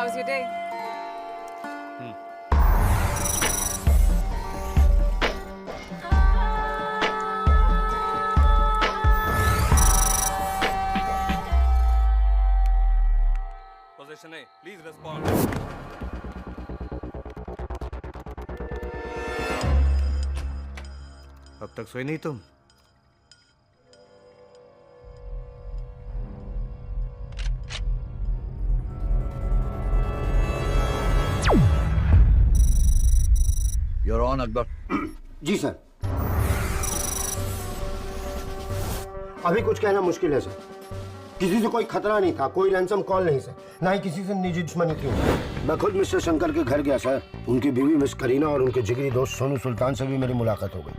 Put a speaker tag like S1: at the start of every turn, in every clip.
S1: How's your day?
S2: Position A, please respond.
S3: अब तक सोए नहीं तुम?
S4: You're on, Akbar.
S5: Ji sir. अभी कुछ कहना मुश्किल है सर। किसी से कोई खतरा नहीं था, कोई रैंसम कॉल नहीं सर, ना ही किसी से निजी दुश्मनी थी। मैं खुद मिस्टर शंकर के घर गया सर। उनकी बीवी मिस करीना और उनके जिगरी दोस्त सोनू सुल्तान से भी मेरी मुलाकात हो गई।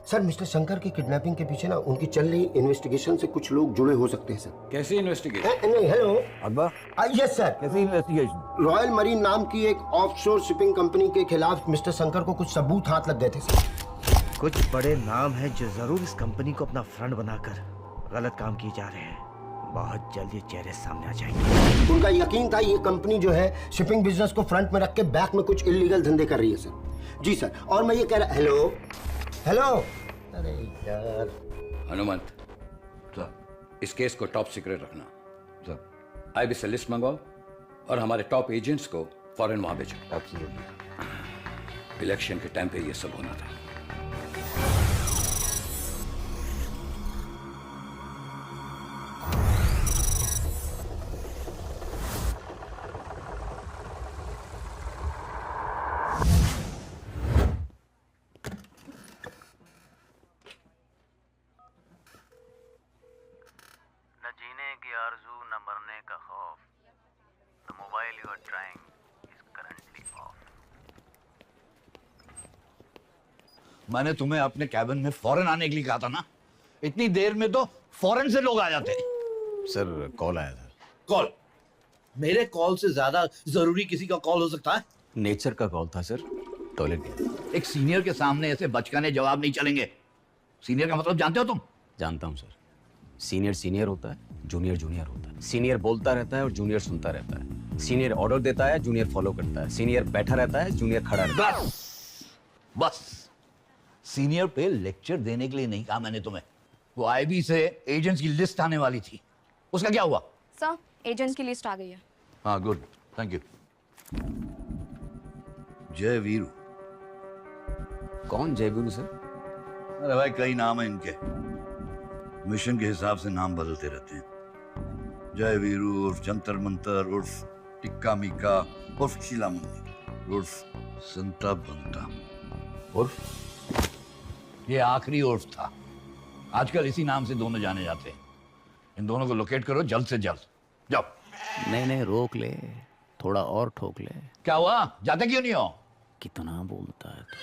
S5: सर मिस्टर शंकर की किडनैपिंग के पीछे ना उनकी चल रही इन्वेस्टिगेशन से कुछ लोग जुड़े हो सकते हैं सर।
S4: कैसी इन्वेस्टिगेशन?
S5: नहीं, हेलो
S4: अकबर।
S5: Yes sir.
S4: कैसी इन्वेस्टिगेशन?
S5: रॉयल मरीन नाम की एक ऑफशोर शिपिंग कंपनी के खिलाफ मिस्टर शंकर को कुछ सबूत हाथ लग गए थे सर।
S3: कुछ बड़े नाम हैं जो जरूर इस कंपनी को अपना फ्रंट बनाकर गलत काम किए जा रहे हैं। बहुत जल्द ये चेहरे सामने आ जाएंगे।
S5: उनका यकीन था ये कंपनी जो है शिपिंग बिजनेस को फ्रंट में रख के बैक में कुछ इलीगल धंधे कर रही है सर। जी सर। और मैं ये कह रहा हेलो अरे यार
S4: हनुमंत सर, इस केस को टॉप सीक्रेट रखना सर। आईबी से लिस्ट मंगवाओ और हमारे टॉप एजेंट्स को फॉरेन वहां भेजो। एब्सोल्युटली। इलेक्शन के टाइम पे ये सब होना था।
S6: न जीने की आरज़ू न मरने का खौफ, the mobile you are trying is currently off.
S7: मैंने तुम्हें अपने कैबिन में फौरन आने के लिए कहा था ना। इतनी देर में तो फौरन से लोग आ जाते।
S8: सर कॉल आया था।
S7: कॉल? मेरे कॉल से ज्यादा जरूरी किसी का कॉल हो सकता है?
S8: नेचर का कॉल था सर, टॉयलेट गया।
S7: एक सीनियर के सामने ऐसे बचकाने जवाब नहीं चलेंगे। सीनियर का मतलब जानते हो तुम?
S8: जानता हूँ सर। सीनियर सीनियर होता है, जूनियर जूनियर होता है। सीनियर बोलता रहता है और जूनियर सुनता रहता है। सीनियर ऑर्डर देता है, जूनियर फॉलो करता है। सीनियर बैठा रहता है, जूनियर खड़ा रहता है।
S7: बस सीनियर पे लेक्चर देने के लिए नहीं कहा मैंने तुम्हें। वो आईबी से एजेंट्स की लिस्ट आने वाली थी, उसका क्या हुआ?
S1: सर, एजेंट्स की लिस्ट आ गई है।
S7: हाँ गुड, थैंक यू।
S4: जय वीरू।
S8: कौन जयवीरू सर?
S4: अरे भाई कई नाम है इनके, मिशन के हिसाब से नाम बदलते रहते हैं। जय वीरू उर्फ जंतर मंतर उर्फ टिक्का मिक्का उर्फ शीला मंदिर उर्फ संता बंता
S7: उर्फ ये आखिरी उर्फ था। आजकल इसी नाम से दोनों जाने जाते हैं। इन दोनों को लोकेट करो जल्द से जल्द। जाओ।
S8: नहीं रोक ले, थोड़ा और ठोक ले।
S7: क्या हुआ, जाते क्यों नहीं हो?
S8: कितना बोलता है तू।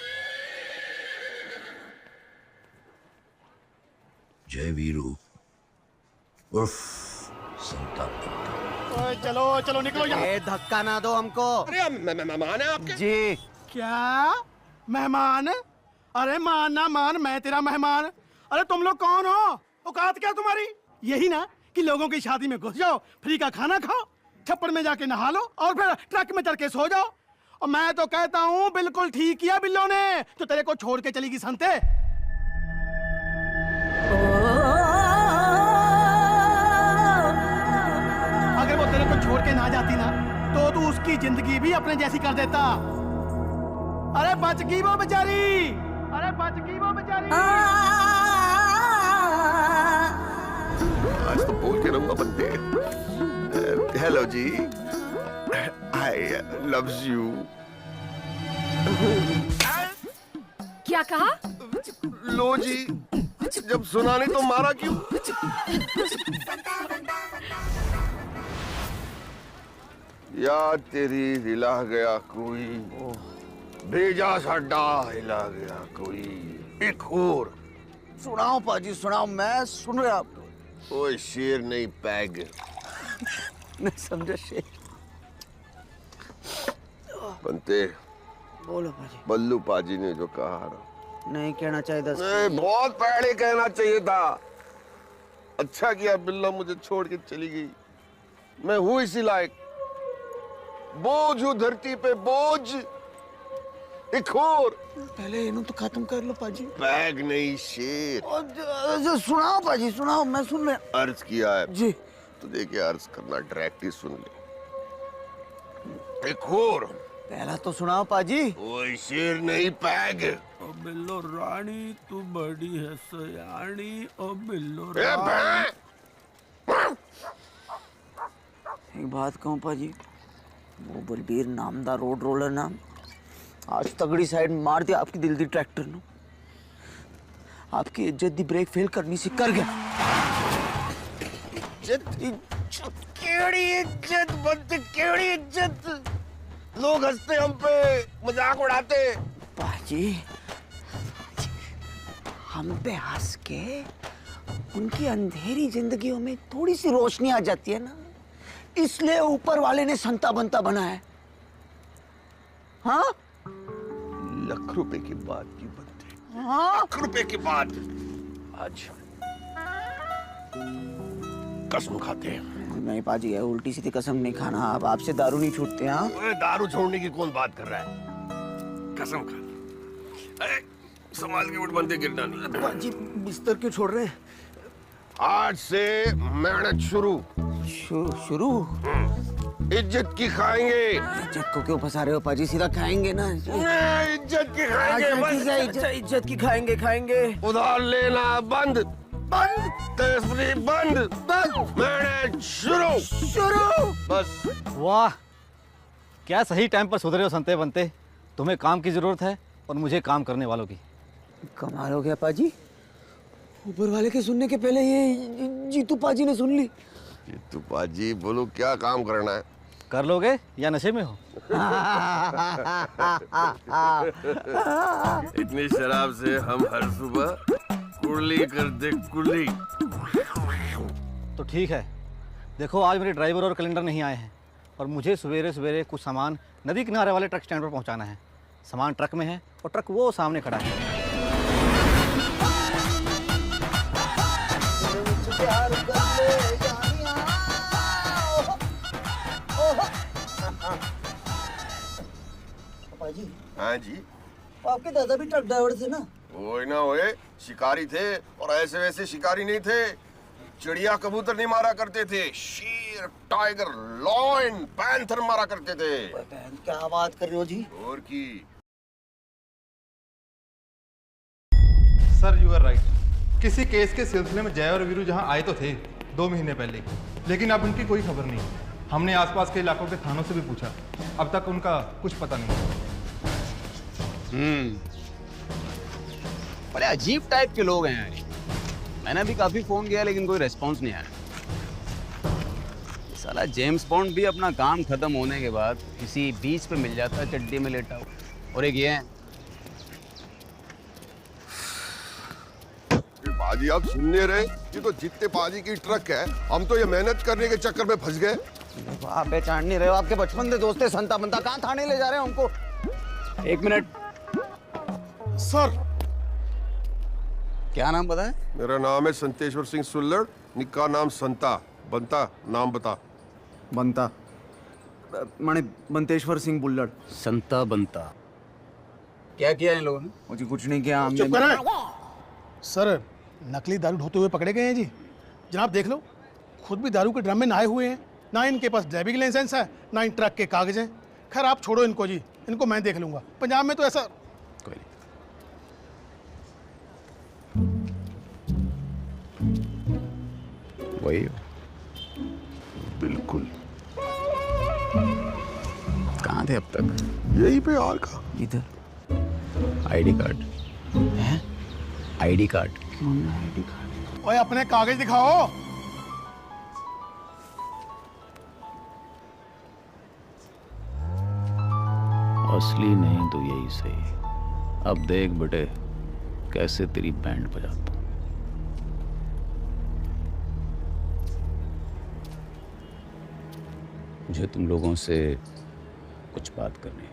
S4: जय वीरू उर्फ संता बंता।
S5: चलो चलो निकलो यहाँ।
S3: धक्का ना दो हमको।
S5: अरे मेहमान है आपके?
S3: जी।
S9: क्या मेहमान? अरे मान ना मान, मैं तेरा मेहमान। अरे तुम लोग कौन हो? औकात क्या तुम्हारी? यही ना कि लोगों की शादी में घुस जाओ, फ्री का खाना खाओ, छप्पड़ में जाके नहा लो और फिर ट्रक में चढ़ के सो जाओ। और मैं तो कहता हूँ बिल्कुल ठीक किया बिल्लो ने जो तेरे को छोड़ के चली गई संते। अगर वो तेरे को छोड़ के ना जाती ना तो तू उसकी जिंदगी भी अपने जैसी कर देता। अरे बच गई वो बेचारी, अरे बच गई वो बेचारी।
S10: आज तो बोल के रहूंगा बंदे। हेलो जी, आई लव्स यू।
S1: क्या कहा?
S10: लो जी, जब सुना नहीं तो मारा क्यों? याद तेरी हिला गया कोई, भेजा साडा हिला गया कोई। एक और
S8: सुनाओ पाजी सुनाओ, मैं सुन रहा।
S10: ओए शेर नहीं पैग।
S8: नहीं समझा शेर।
S10: बनते
S8: बोलो पाजी।
S10: बल्लू पाजी ने जो कहा
S8: नहीं कहना चाहिए था।
S10: बहुत पहले कहना चाहिए था। अच्छा किया बिल्ला मुझे छोड़ के चली गई। मैं हूं इसी लायक, बोझ हूं धरती पे, बोझ, एक और।
S9: पहले इन्हों तो खत्म कर लो पाजी।
S10: बैग नहीं शेर।
S9: सुनाओ पाजी सुनाओ, मैं सुन रहा।
S10: अर्ज किया है
S9: जी।
S10: तुझे क्या अर्ज करना, डायरेक्ट ही सुन ले। एक और।
S9: पहला तो सुनाओ पाजी।
S10: कोई शेर नहीं, पैग।
S9: ओ बिल्लो रानी तू बड़ी है सयानी, ओ बिल्लो
S10: ए
S9: रानी। एक बात कहूँ पाजी, वो बलबीर नाम दा रोड रोलर नाम आज तगड़ी साइड मार दिया आपकी दिल दी ट्रैक्टर नु। आपकी इज्जत दी ब्रेक फेल करनी सी कर गया। इज्जत केड़ी इज्जत बनती, केड़ी इज्जत। लोग हंसते हम पे, मजाक उड़ाते। पाजी हम पे हंस के उनकी अंधेरी जिंदगियों में थोड़ी सी रोशनी आ जाती है ना, इसलिए ऊपर वाले ने संता बनता बना है। हाँ
S10: लाख रुपए की बात की बनते।
S9: हाँ
S10: लाख रुपए की बात आज कसम खाते हैं।
S9: नहीं पाजी है, उल्टी सीधी कसम नहीं खाना। आप आपसे दारू नहीं छूटते। हाँ
S10: दारू छोड़ने की कौन बात कर रहा है, कसम खा। अरे संभाल के उठ, बंदे गिरना नहीं।
S9: पाजी बिस्तर क्यों छोड़ रहे हैं?
S10: आज से मेहनत शुरू।
S9: शुरू
S10: इज्जत की खाएंगे।
S9: इज्जत को क्यों फंसा रहे हो पाजी, सीधा खाएंगे ना।
S10: इज्जत की खाएंगे बस।
S9: इज्जत की खाएंगे खाएंगे।
S10: उधार लेना बंद,
S9: बंद,
S10: तस्वीर बंद,
S9: बंद,
S10: मेहनत शुरू
S9: शुरू।
S10: बस।
S11: वाह, क्या सही टाइम पर सुधरे हो संते बनते। तुम्हें काम की जरूरत है और मुझे काम करने वालों की।
S9: कमाल हो गया पाजी, ऊपर वाले के सुनने के पहले ये जीतू पाजी ने सुन ली।
S10: जीतू पाजी बोलो क्या काम करना है?
S11: कर लोगे या नशे में हो?
S10: इतनी शराब से हम हर सुबह कुर्ली करते, कुर्ली।
S11: तो ठीक है, देखो आज मेरे ड्राइवर और कैलेंडर नहीं आए हैं और मुझे सवेरे सवेरे कुछ सामान नदी किनारे वाले ट्रक स्टैंड पर पहुंचाना है। सामान ट्रक में है और ट्रक वो सामने खड़ा है।
S9: पाजी
S10: हाँ जी,
S9: आपके दादा भी ट्रक ड्राइवर थे ना?
S10: वो ना होए, शिकारी थे और ऐसे वैसे शिकारी नहीं थे। चिड़िया कबूतर नहीं मारा करते थे, शेर, टाइगर, लॉयन, पैंथर मारा करते थे।
S9: क्या बात कर रहे हो जी?
S10: और की
S12: सर यू आर राइट। किसी केस के सिलसिले में जय और वीरू जहां आए तो थे 2 महीने पहले, लेकिन अब उनकी कोई खबर नहीं। हमने आसपास के इलाकों के थानों से भी पूछा, अब तक उनका कुछ पता नहीं।
S8: बड़े अजीब टाइप के लोग हैं यार। मैंने भी काफी फोन किया लेकिन कोई रेस्पॉन्स नहीं आया। साला जेम्स बॉन्ड भी अपना काम खत्म होने के बाद किसी बीच पे मिल जाता है चड्डी में लेटा हुआ। और एक ये है।
S10: बाजी आप सुनने रहे, ये तो जितने बाजी की ट्रक है, हम तो ये मेहनत करने के चक्कर में फंस गए।
S9: आप पहचान नहीं रहे हो, आपके बचपन के दोस्त संता बनता कहाँ थाने ले जा रहे हैं हमको?
S8: 1 मिनट
S10: सर,
S8: क्या नाम बताए?
S10: मेरा नाम है संतेश्वर सिंह सुल्लड़, निक्का नाम संता। बनता नाम बता।
S9: बनता माने बंतेश्वर सिंह बुल्लड़।
S8: संता बनता। क्या किया इन लोगों ने?
S9: मुझे कुछ नहीं किया।
S5: चुप करें।
S9: सर नकली दारू ढोते हुए पकड़े गए हैं जी। जनाब देख लो, खुद भी दारू के ड्रम में नहाए हुए हैं। ना इनके पास ड्राइविंग लाइसेंस है, ना इन ट्रक के कागज हैं। खैर आप छोड़ो इनको जी, इनको मैं देख लूंगा। पंजाब में तो ऐसा
S8: कोई नहीं। वही हो?
S10: बिल्कुल
S8: कहाँ थे अब तक?
S10: यही पे और का।
S8: इधर आईडी कार्ड है? ID card?
S9: ओए अपने कागज दिखाओ।
S8: असली नहीं तो यही सही। अब देख बेटे कैसे तेरी बैंड बजाता हूं। मुझे तुम लोगों से कुछ बात करनी है।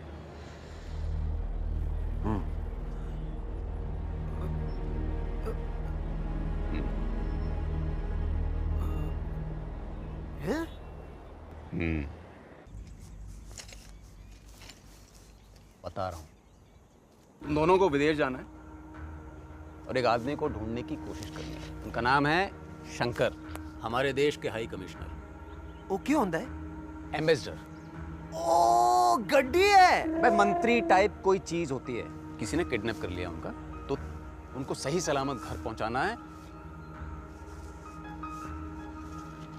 S8: बता रहा हूँ, तुम दोनों को विदेश जाना है और एक आदमी को ढूंढने की कोशिश करनी है। उनका नाम है शंकर, हमारे देश के हाई कमिश्नर।
S3: वो क्यों होता है?
S8: एम्बेसडर।
S3: ओ गड्डी है।
S8: भाई मंत्री टाइप कोई चीज होती है। किसी ने किडनैप कर लिया उनका, तो उनको सही सलामत घर पहुंचाना है।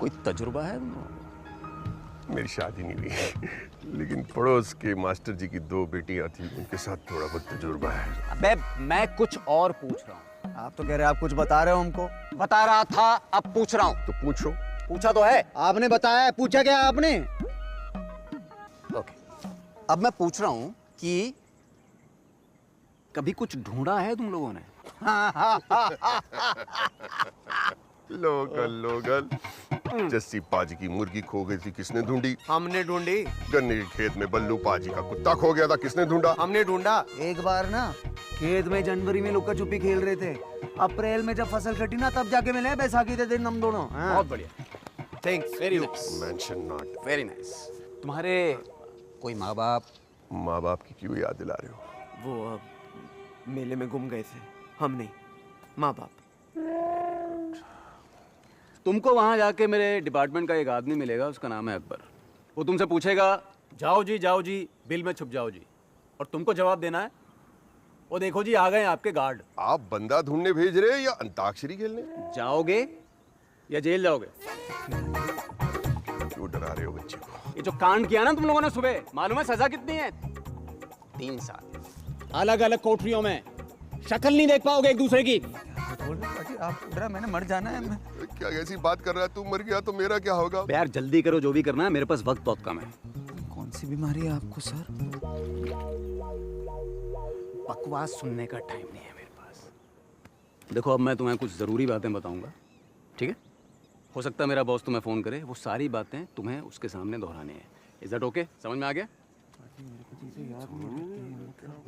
S8: कोई तजुर्बा है तुम लोगों को?
S10: मेरी शादी नहीं हुई, लेकिन पड़ोस के मास्टर जी की 2 बेटियां थी, उनके साथ थोड़ा बहुत तजुर्बा है।
S8: अबे मैं कुछ और पूछ रहा हूँ।
S3: आप तो कह रहे हैं आप कुछ बता रहे हो हमको।
S8: बता रहा था, अब पूछ रहा हूँ।
S10: तो पूछो।
S8: पूछा तो है।
S3: आपने बताया है, पूछा क्या आपने?
S8: ओके, अब मैं पूछ रहा हूँ कि कभी कुछ ढूंढा है तुम लोगों ने?
S10: लोगल लोगल, जस्सी पाजी की मुर्गी खो गई थी, किसने ढूंढी?
S3: हमने ढूंढी।
S10: गन्ने के खेत में बल्लू पाजी का कुत्ता खो गया था, किसने ढूंढा?
S3: हमने ढूंढा। एक बार ना खेत में जनवरी में लुका छुपी खेल रहे थे, अप्रैल में जब फसल कटी ना तब जाके मिले बैसाखी के दिन हम दोनों।
S8: बहुत बढ़िया,
S3: thanks.
S8: Very nice,
S10: mention not.
S8: Very nice. तुम्हारे कोई माँ बाप?
S10: माँ बाप की क्यों याद दिला रहे हो?
S3: वो मेले में गुम गए थे। हम नहीं, माँ बाप।
S8: तुमको वहां जाके मेरे डिपार्टमेंट का एक आदमी मिलेगा, उसका नाम है अकबर। वो तुमसे पूछेगा जाओ जी बिल में छुप जाओ जी, और तुमको जवाब देना है वो देखो जी आ गए आपके गार्ड।
S10: आप बंदा ढूंढने भेज रहे हैं या अंताक्षरी खेलने?
S8: जाओगे या जेल जाओगे?
S10: क्यों डरा रहे हो बच्चे को?
S8: ये जो कांड किया ना तुम लोगों ने सुबह, मालूम है सजा कितनी है? 3 साल, अलग अलग कोठरियों में, शक्ल नहीं देख पाओगे एक दूसरे की।
S3: आप उधर, मैंने मर जाना है।
S10: क्या ऐसी बात कर रहा है? तू मर गया तो मेरा क्या होगा?
S8: यार जल्दी करो, जो भी करना है, मेरे पास वक्त बहुत कम है।
S3: कौन सी बीमारी है आपको सर?
S8: बकवास सुनने का टाइम नहीं है मेरे पास। देखो अब मैं तुम्हें कुछ जरूरी बातें बताऊंगा, ठीक है? हो सकता है मेरा बॉस तुम्हें फोन करे, वो सारी बातें तुम्हें उसके सामने दोहरानी है। Is that okay? समझ में आ गया?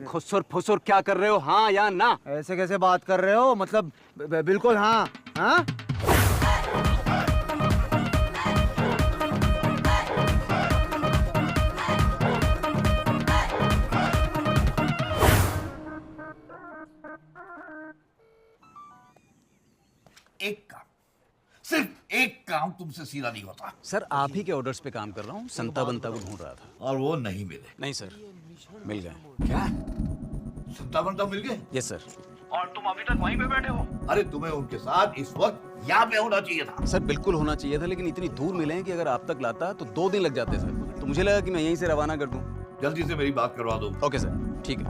S8: खुसुर फुसुर क्या कर रहे हो, हाँ या ना?
S3: ऐसे कैसे बात कर रहे हो? मतलब बिल्कुल हाँ। हाँ?
S7: एक काम, सिर्फ एक काम तुमसे सीधा नहीं होता।
S8: सर आप ही के ऑर्डर्स पे काम कर रहा हूँ। संता बंता को ढूंढ रहा था
S7: और वो नहीं मिले।
S8: नहीं सर, मिल गए।
S7: क्या संता बनता मिल गए?
S8: Yes sir.
S7: और तुम अभी तक वहीं पे बैठे हो? अरे तुम्हें उनके साथ इस वक्त यहाँ पे होना चाहिए था।
S8: सर बिल्कुल होना चाहिए था, लेकिन इतनी दूर मिले हैं कि अगर आप तक लाता तो 2 दिन लग जाते सर। तो मुझे लगा कि मैं यहीं से रवाना कर दूं।
S7: जल्दी से मेरी बात करवा दो।
S8: ओके सर, ठीक है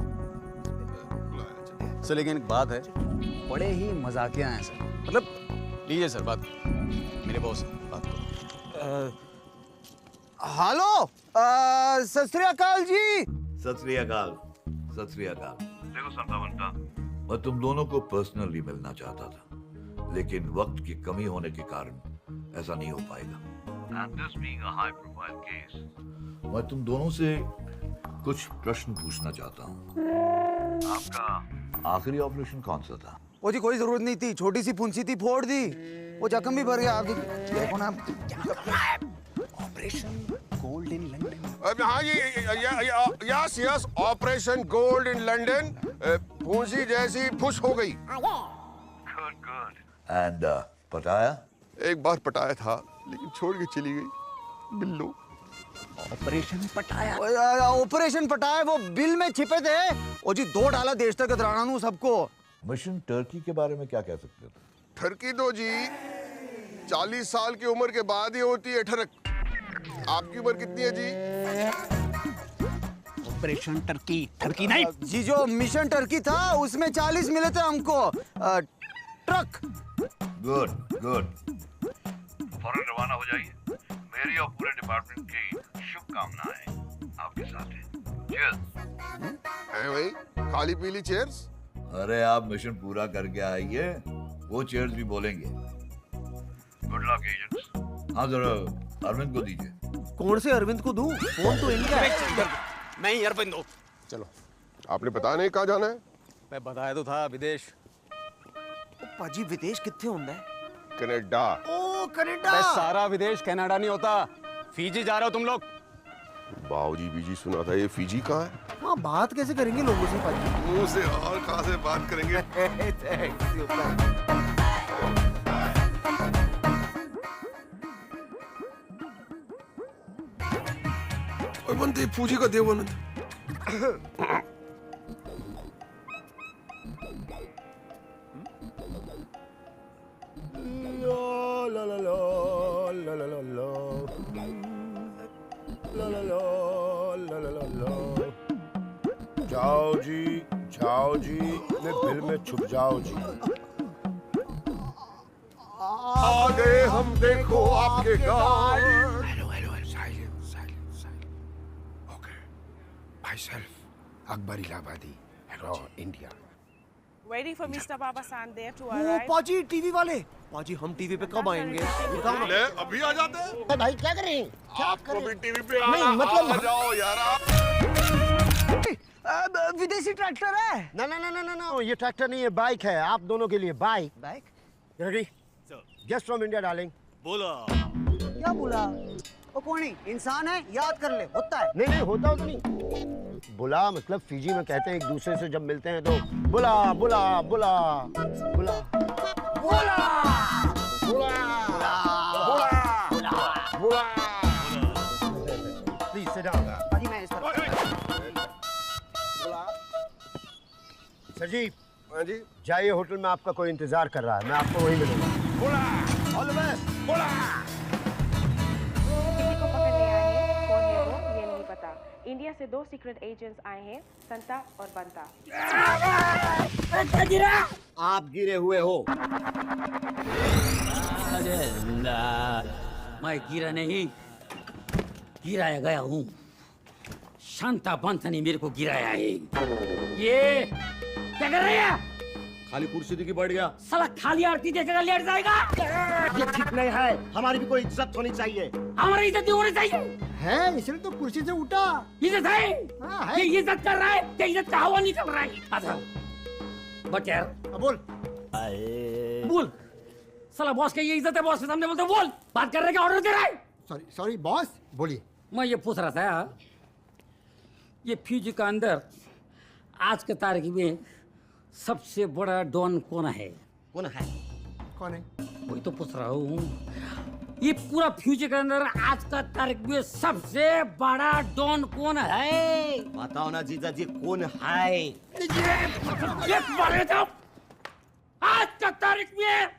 S8: सर। लेकिन एक बात है, बड़े ही मजाकिया हैं सर। मतलब लीजिए सर बात, मेरे बॉस बात करो।
S3: हेलो, सत श्री अकाल जी।
S7: सत श्री अकाल, सत श्री अकाल। देखो संता बनता, मैं तुम दोनों को पर्सनली मिलना चाहता था, लेकिन वक्त की कमी होने के कारण ऐसा नहीं हो पाएगा। And this being a high profile case, मैं तुम दोनों से कुछ प्रश्न पूछना चाहता हूँ। आपका आखिरी ऑपरेशन कौन सा था?
S3: वो जी कोई जरूरत नहीं थी, छोटी सी फुंसी थी, फोड़ दी। वो जख्म भी भर गया। आप देखो ना।
S8: Operation gold in London.
S10: हाँ yes yes, operation gold in London. फूंसी जैसी फुस हो गई।
S7: Good good. एंड पटाया?
S10: एक बार पटाया था, लेकिन छोड़ के चली गई बिल्लू।
S8: ऑपरेशन पटाया?
S3: ऑपरेशन पटाया वो बिल में छिपे थे। ओ जी 2 डाला देश तक कतराना नू सबको।
S7: मिशन टर्की के बारे में क्या कह सकते हो?
S10: ठरकी तो जी 40 साल की उम्र के बाद ही होती है ठरक। आपकी उम्र कितनी है जी?
S8: ऑपरेशन टर्की, टर्की नहीं
S3: जी, जो मिशन टर्की था उसमें 40 मिले थे हमको। ट्रक।
S7: Good good. फौरन रवाना हो जाइए। मेरी और पूरे डिपार्टमेंट की शुभकामनाएं आपके साथ हैं। चीयर्स।
S10: है भाई, खाली पीली चेयर्स।
S7: अरे आप मिशन पूरा करके आइए, वो चेयर्स भी बोलेंगे। Good luck agents. हाँ जरा अरविंद को दीजिए।
S3: कौन से अरविंद को दूं? फोन तो इनका है।
S8: नहीं अरविंद दो। चलो।
S10: आपने पता नहीं कहाँ जाना है?
S8: मैं बताया तो था, विदेश।
S3: पाजी विदेश कितने होता है?
S10: कनाडा।
S3: ओ कनाडा।
S8: सारा विदेश कनाडा नहीं होता। फीजी जा रहे हो तुम लोग?
S10: बाऊजी बीजी सुना था, ये फीजी कहाँ है?
S9: हाँ, बात कैसे करेंगे लोगों से पाजी?
S10: मुंह से और कहाँ से बात करेंगे? ओए बंदे, फूजी का देवानंद।
S5: ला ला ला ला ला ला ला ला ला ला ला ला ला ला। जाओ जी, मैं बिल में छुप जाओ जी।
S10: आ गए हम, देखो आपके गाँव।
S5: Hello silence. Okay, myself Akbar Allahabadi, hello India.
S13: Waiting for Mr. Baba San there to
S9: ओ
S13: arrive.
S9: पाजी, टीवी वाले। पाजी, हम टीवी पे कब आएंगे?
S10: ले, अभी आ जाते हैं।
S5: भाई क्या करें?
S10: आपको भी टीवी पे
S5: नहीं,
S10: आना,
S5: मतलब
S10: आ जाओ यार।
S9: विदेशी ट्रैक्टर है।
S5: ना, ये ट्रैक्टर नहीं है, बाइक है। आप दोनों के लिए bike. Ready? Guest from India darling.
S9: क्या बोला? वो कौन है? इंसान है, याद कर ले, होता है।
S5: नहीं होता तो नहीं। बुला मतलब फीजी में कहते हैं एक दूसरे से जब मिलते हैं तो बुला बुला बुला बुला बुला बुला। Please sit down. सर जी,
S10: हाँ जी,
S5: जाइए, होटल में आपका कोई इंतजार कर रहा है, मैं आपको वहीं मिलूंगा।
S10: बुला,
S5: ऑल द बेस्ट। बुला।
S13: किसी को पकड़ने आए हैं, कौन है वो ये नहीं पता। इंडिया से 2 सीक्रेट एजेंट्स आए हैं, संता और बंता।
S5: आप गिरे हुए हो।
S14: मैं गिरा नहीं, गिराया गया हूँ। शांता बंता ने मेरे को गिराया है। ये क्या कर रहे हैं?
S5: खाली कुर्सी की बढ़ गया।
S14: साला खाली आरती देखेगा लेट जाएगा।
S5: ये ठीक नहीं है, हमारी भी कोई इज्जत होनी चाहिए।
S14: हमारी इज्जत नहीं होनी चाहिए।
S9: है, इसलिए तो कुर्सी से उठा।
S14: इज्जत है?
S9: हाँ, है।
S14: ये इज्जत कर रहा है, ये इज्जत का हवा निकल रहा है। अच्छा बट यार
S5: बोल।
S14: बोल। साला बॉस का ये इज्जत है, बॉस के सामने बोलते बोल। बात करने का ऑर्डर दे रहा है।
S9: सॉरी बॉस, बोलिए।
S14: मैं ये पूछ रहा था, ये फ्यूजी का अंदर आज के तारीख में सबसे बड़ा डॉन कौन है?
S5: कौन है?
S14: वही तो पूछ रहा हूँ। ये पूरा फ्यूजी के अंदर आज का तारीख में सबसे बड़ा डॉन कौन है?
S5: बताओ ना जीजा जी, कौन है?
S14: ये बड़े तो आज का तारीख में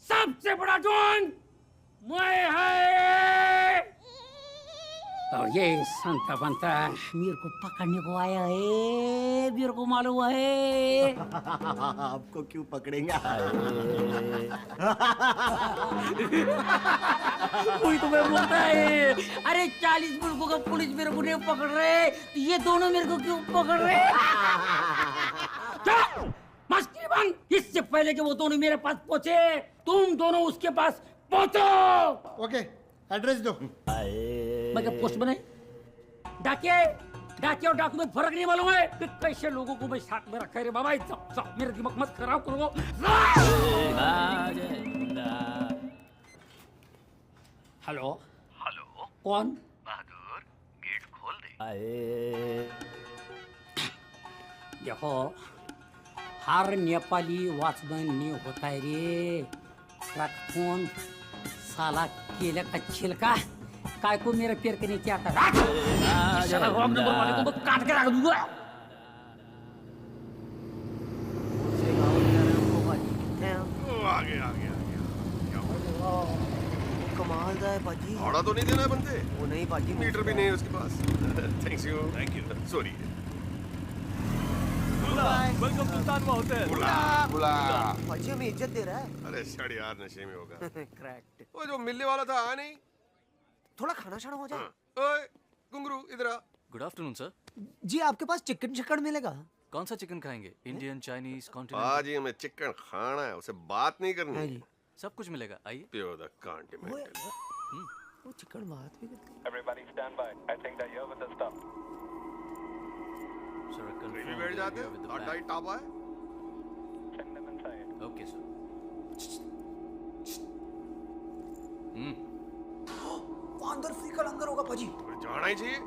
S14: सबसे बड़ा डॉन मैं है। और ये संता बनता मेरे को पकड़ने को आया है, मेरे को मालूम है।
S5: आपको क्यों पकड़ेंगे?
S14: कोई तो मैं बोलता है, अरे 40 मुल्कों का पुलिस मेरे को नहीं पकड़ रहे, तो ये दोनों मेरे को क्यों पकड़ रहे? मस्ती बंद। इससे पहले कि वो दोनों मेरे पास पहुंचे, तुम दोनों उसके पास पहुंचो।
S9: ओके, एड्रेस दो।
S14: मैं क्या पोस्टमैन है? डाकिया और डाकू में फर्क नहीं मालूम है कि कैसे लोगों को मैं साथ में रखा है रे बाबा। मेरा दिमाग मत खराब करो। हेलो कौन?
S6: बहादुर, गेट खोल दे।
S14: देखो, हर नेपाली वॉचमैन नहीं होता है रे। ट्रक फोन साला केले का छिलका काय को मेरे पैर के नीचे आता है। साला रॉन्ग नंबर वाले को मैं काट के रख दूंगा।
S10: आ गया।
S5: कमाल दा है पाजी।
S10: भाड़ा तो नहीं देना है बंदे?
S5: वो नहीं पाजी,
S10: मीटर भी नहीं है उसके पास। Thank you. Sorry.
S2: Welcome Sultan hotel.
S10: बुला।
S5: पाजी हमें इज्जत दे रहा है।
S10: अरे शट यार, नशे में होगा।
S5: क्रैक्ड।
S10: वो जो मिलने वाला था आया नहीं?
S5: थोड़ा खाना शाना हो जाए।
S10: ओए घुंगरू, इधर आ।
S15: Good afternoon sir.
S9: जी, आपके पास चिकन मिलेगा?
S15: कौन सा चिकन खाएंगे? इंडियन, चाइनीज,
S10: आज
S15: कॉन्टिनेंटल?
S10: ही हमें चिकन खाना है, उसे बात नहीं करनी है।
S15: सब कुछ मिलेगा, आइए।
S10: Pure the continental.
S9: वो चिकन बात भी करते हैं।
S2: Everybody stand by. I think that you're with the stuff.
S15: Sir
S10: भी बैठ जाते हैं, टाटा ही टापा है।
S2: Send them inside.
S15: Okay sir.
S11: अंदर फ्री का लंगर होगा पाजी।
S10: जाना ही चाहिए।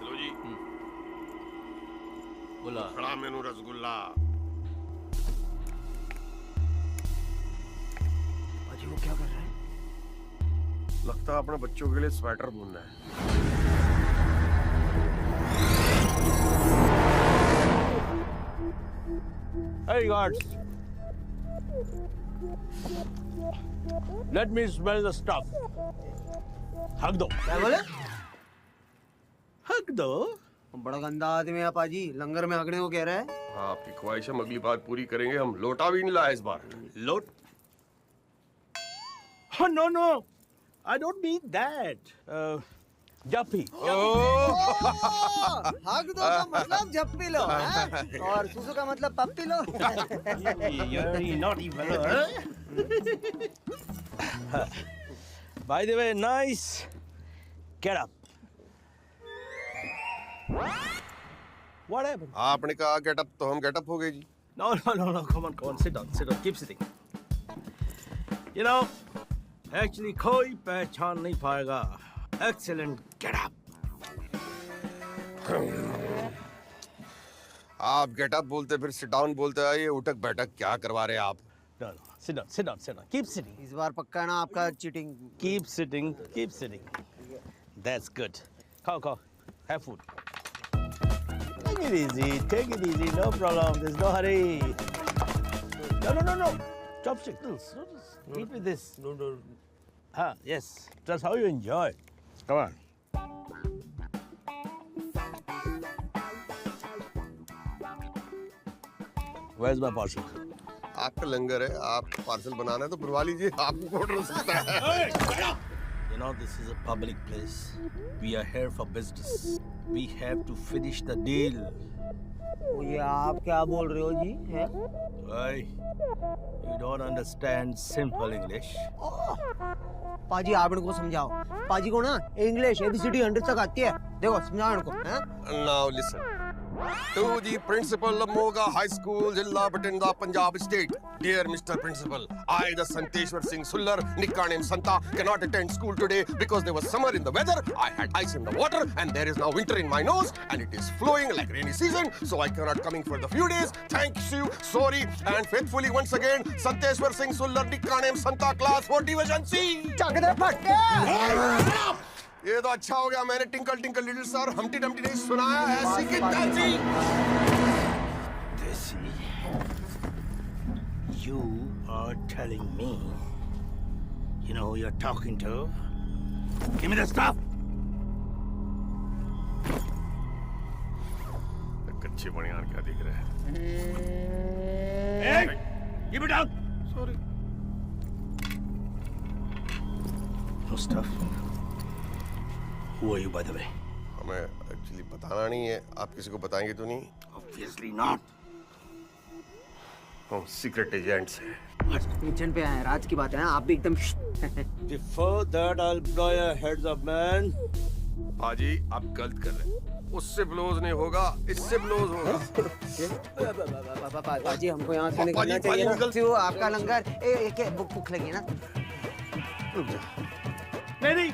S10: चलो जी।
S15: बोला
S10: खड़ा मेनू रसगुल्ला।
S11: पाजी वो क्या कर रहा है?
S10: लगता है अपने बच्चों के लिए स्वेटर बुनना है।
S16: Hey guards, let me smell the stuff. हक दो।
S11: क्या बोले?
S16: हक दो।
S11: बड़ा गंदा आदमी है पाजी, लंगर में हगने को कह रहा है।
S10: हाँ, आपकी ख्वाहिश हम अगली बार पूरी करेंगे। हम लोटा भी नहीं लाए इस बार।
S16: लोट? Oh no no, I don't mean that. जप्पी।
S11: हग दो का मतलब जप्पी लो, हैं? और सुसु का मतलब पप्पी लो।
S16: You're naughty fellow. By the way, nice. Get up. What happened?
S10: आपने कहा गेटअप तो हम गेटअप हो गए जी।
S16: No, no, no, no. Come on, sit down. Keep sitting. You know, actually कोई पहचान नहीं पाएगा। Excellent get up.
S10: आप गेटअप बोलते फिर सिट डाउन बोलते हैं। ये उठक बैठक क्या करवा रहे हैं आप?
S16: No, no. Sit down. Keep sitting.
S11: इस बार पक्का ना आपका cheating.
S16: Keep sitting. That's good. Come. Have food. Take it easy. No problem. There's no hurry. No. Chopsticks. Eat with this. No. Yes. That's how you enjoy. Come on. Where's my parcel?
S10: आपका लंगर है। आप parcel बनाना है तो बुलवा लीजिए। आपको कौन रोक सकता है?
S16: You know, this is a public place. We are here for business. We have to finish the deal.
S11: ये आप क्या बोल रहे हो जी? हैं?
S16: Why? You don't understand simple English.
S11: पाजी आप इनको समझाओ। पाजी को ना इंग्लिश ABCD 100 तक आती है। देखो समझाओ इनको। हैं?
S10: Now listen. To the principal of Moga High School, Jilla Batinda, Punjab State. Dear Mr. Principal, I, the Santeshwar Singh Sullar, nickname Santa, cannot attend school today because there was summer in the weather. I had ice in the water, and there is now winter in my nose, and it is flowing like rainy season, so I cannot coming for the few days. Thanks you, sorry, and faithfully once again, Santeshwar Singh Sullar, nickname Santa, class 4 division C. ये तो अच्छा हो गया मैंने tinkle tinkle little star हमटी Dumpty नहीं सुनाया। ऐसी की तैसी।
S16: Desi, you are telling me, you know who you're talking to? Give me the stuff.
S10: कच्चे बनियान क्या दिख रहे हैं?
S16: Hey, give it out.
S10: Sorry.
S16: No stuff. Who are you, by the way?
S10: हमें एक्चुअली बताना नहीं है। आप किसी को बताएंगे तो नहीं?
S16: Obviously not.
S10: हम सीक्रेट एजेंट्स हैं।
S11: किचन पे आए, राज की बात है। आप भी एकदम।
S16: Before that, I'll blow your heads up, man.
S10: बाजी आप गलत कर रहे हैं। उससे ब्लोज नहीं होगा, इससे ब्लोज होगा।
S11: बाजी हमको यहाँ से निकलना चाहिए ना। वो आपका लंगर भूख लगी ना।
S16: रुक जा। नहीं।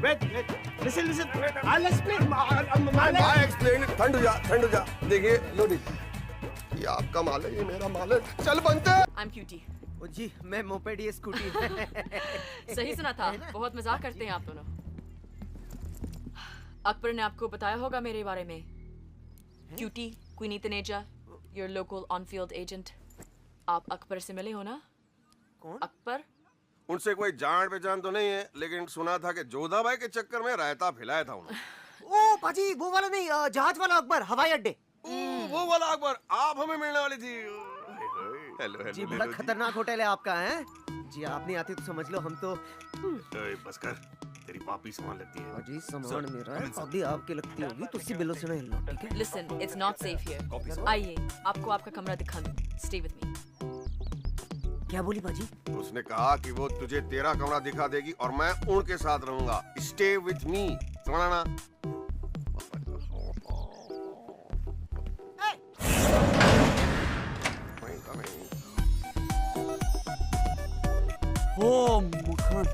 S16: Wait. Listen. I'll explain.
S10: I explain it. ठंड हो जा। देखिए, लोडिंग। ये आपका माल है, ये मेरा माल है। चल बनते।
S1: I'm cutie.
S11: ओ जी, मैं मोपेड ये स्कूटी।
S1: सही सुना था। बहुत मजाक करते हैं आप दोनों। अकबर ने आपको बताया होगा मेरे बारे में। Cutie, Queenie Taneja, your local on-field agent. आप अकबर से मिले हो ना?
S11: कौन?
S10: अकबर? उनसे कोई जान पहचान तो नहीं है, लेकिन सुना था कि जोधा भाई के चक्कर में रायता फैलाया था उन्होंने।
S11: ओ पाजी वो वाला नहीं, जहाज वाला अकबर, हवाई अड्डे।
S10: वो वाला अकबर, आप हमें मिलने वाली थी। हेलो
S11: जी बड़ा खतरनाक होटल है आपका, हैं? जी आप नहीं आते तो समझ लो हम तो।
S10: बस कर, तेरी पापी सामान लगती है।
S11: जी सामान मेरा है, अभी आपके लगती होगी तो उसी बिलों से ना हिलना, ठीक है?
S1: Listen, it's not safe here. आइए, आपको आपका कमरा दिखा दूं. Stay with me.
S11: क्या बोली बाजी?
S10: उसने कहा कि वो तुझे तेरा कमरा दिखा देगी और मैं उनके साथ रहूंगा। Stay with me, समझा ना?
S11: ओ मखान,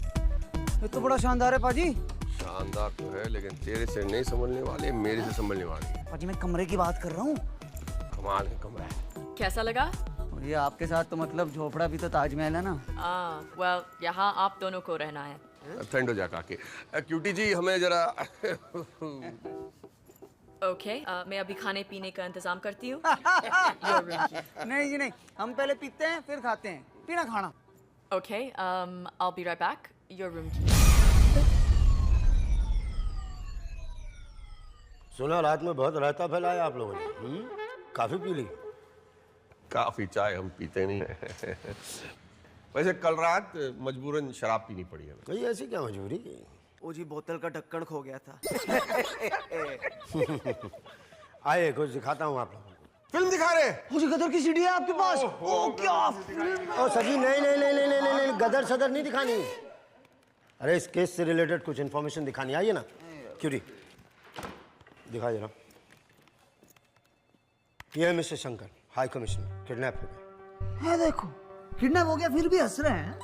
S11: ये तो बड़ा शानदार है पाजी।
S10: शानदार तो है, लेकिन तेरे से नहीं संभलने वाले, मेरे से संभलने वाले।
S11: पाजी मैं कमरे की बात कर रहा हूँ।
S10: कमाल का कमरा है।
S1: कैसा लगा?
S11: ये आपके साथ तो मतलब झोपड़ा भी तो ताजमहल है ना।
S1: well, यहाँ आप दोनों को रहना है।
S10: ठंड हो जा काके। क्यूटी जी हमें जरा
S1: ओके, मैं अभी खाने पीने का इंतजाम करती हूँ।
S11: नहीं जी नहीं, हम पहले पीते हैं फिर खाते हैं, पीना खाना।
S1: Okay, I'll be right back. Your room key.
S5: सुना रात में बहुत रायता फैलाया आप लोगों ने। काफी पी ली?
S10: काफी चाय हम पीते नहीं। वैसे कल रात मजबूरन शराब पीनी पड़ी हमें।
S5: भाई ऐसी क्या मजबूरी?
S11: ओ जी बोतल का ढक्कन खो गया था।
S5: आइए कुछ दिखाता हूँ आप लोगों को।
S10: फिल्म दिखा रहे?
S11: मुझे गदर की सीडी है आपके पास? ओ क्या?
S5: ओ सजी नहीं नहीं नहीं नहीं नहीं नहीं गदर सदर नहीं दिखानी। अरे इस केस से रिलेटेड कुछ इन्फॉर्मेशन दिखानी। आइए ना। क्यूरी दिखा जरा। ये है mister Shankar, high commissioner, kidnap हो गए।
S11: है देखो, किडनैप हो गया फिर भी हंस रहे हैं।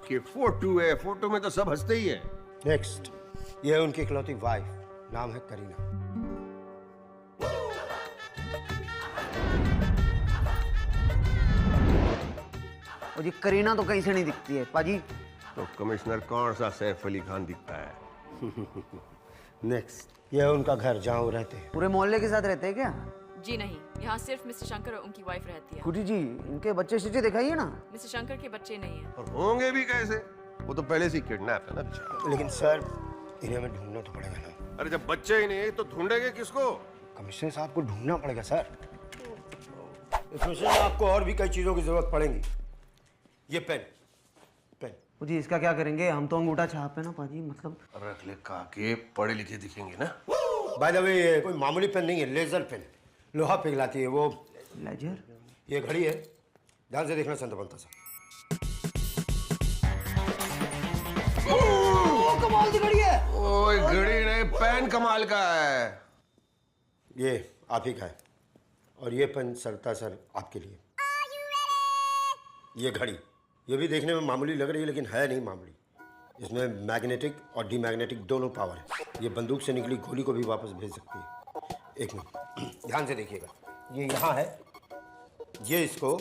S10: कि फोटो है, फोटो में तो सब हंसते ही है।
S5: नेक्स्ट, ये है उनकी इकलौती वाइफ, नाम है करीना।
S11: और ये करीना तो कहीं से नहीं दिखती है पाजी।
S10: तो कमिश्नर कौन सा सैफ अली खान दिखता है?
S5: नेक्स्ट, ये है उनका घर जहाँ वो रहते हैं।
S11: पूरे मोहल्ले के साथ रहते हैं क्या?
S1: जी नहीं, यहाँ सिर्फ मिस्टर शंकर और उनकी वाइफ रहती है।
S11: कुटी जी, इनके बच्चे शच्चे दिखाइए ना।
S1: मिस्टर शंकर के बच्चे नहीं हैं।
S10: और होंगे भी कैसे? वो तो पहले से किडनैप है ना बेचारा।
S5: लेकिन सर इन्हें हमें ढूंढना तो पड़ेगा ना।
S10: अरे जब बच्चे ही नहीं तो ढूंढेंगे किसको?
S5: कमिश्नर साहब को ढूंढना पड़ेगा सर। इसमें आपको और भी कई चीजों की जरूरत पड़ेगी। ये पेन
S11: जी इसका क्या करेंगे? हम तो अंगूठा छाप है ना पाजी, मतलब
S10: रख ले काके, पढ़े लिखे दिखेंगे ना।
S5: बाय द वे ये कोई मामूली पेन नहीं है, लेजर पेन, लोहा पिघलाती है वो।
S11: लेजर?
S5: ये घड़ी है, ध्यान से देखना संत बनता सा।
S11: ओ कमाल की घड़ी है।
S10: ओए घड़ी नहीं, पेन कमाल का है।
S5: ये आप ही का है और ये पेन सरता सर आपके लिए। ये घड़ी, ये भी देखने में मामूली लग रही है लेकिन है नहीं मामूली। इसमें मैग्नेटिक और डीमैग्नेटिक दोनों पावर है। ये बंदूक से निकली गोली को भी वापस भेज सकती है। एक मिनट ध्यान से देखिएगा, ये यहाँ है, ये इसको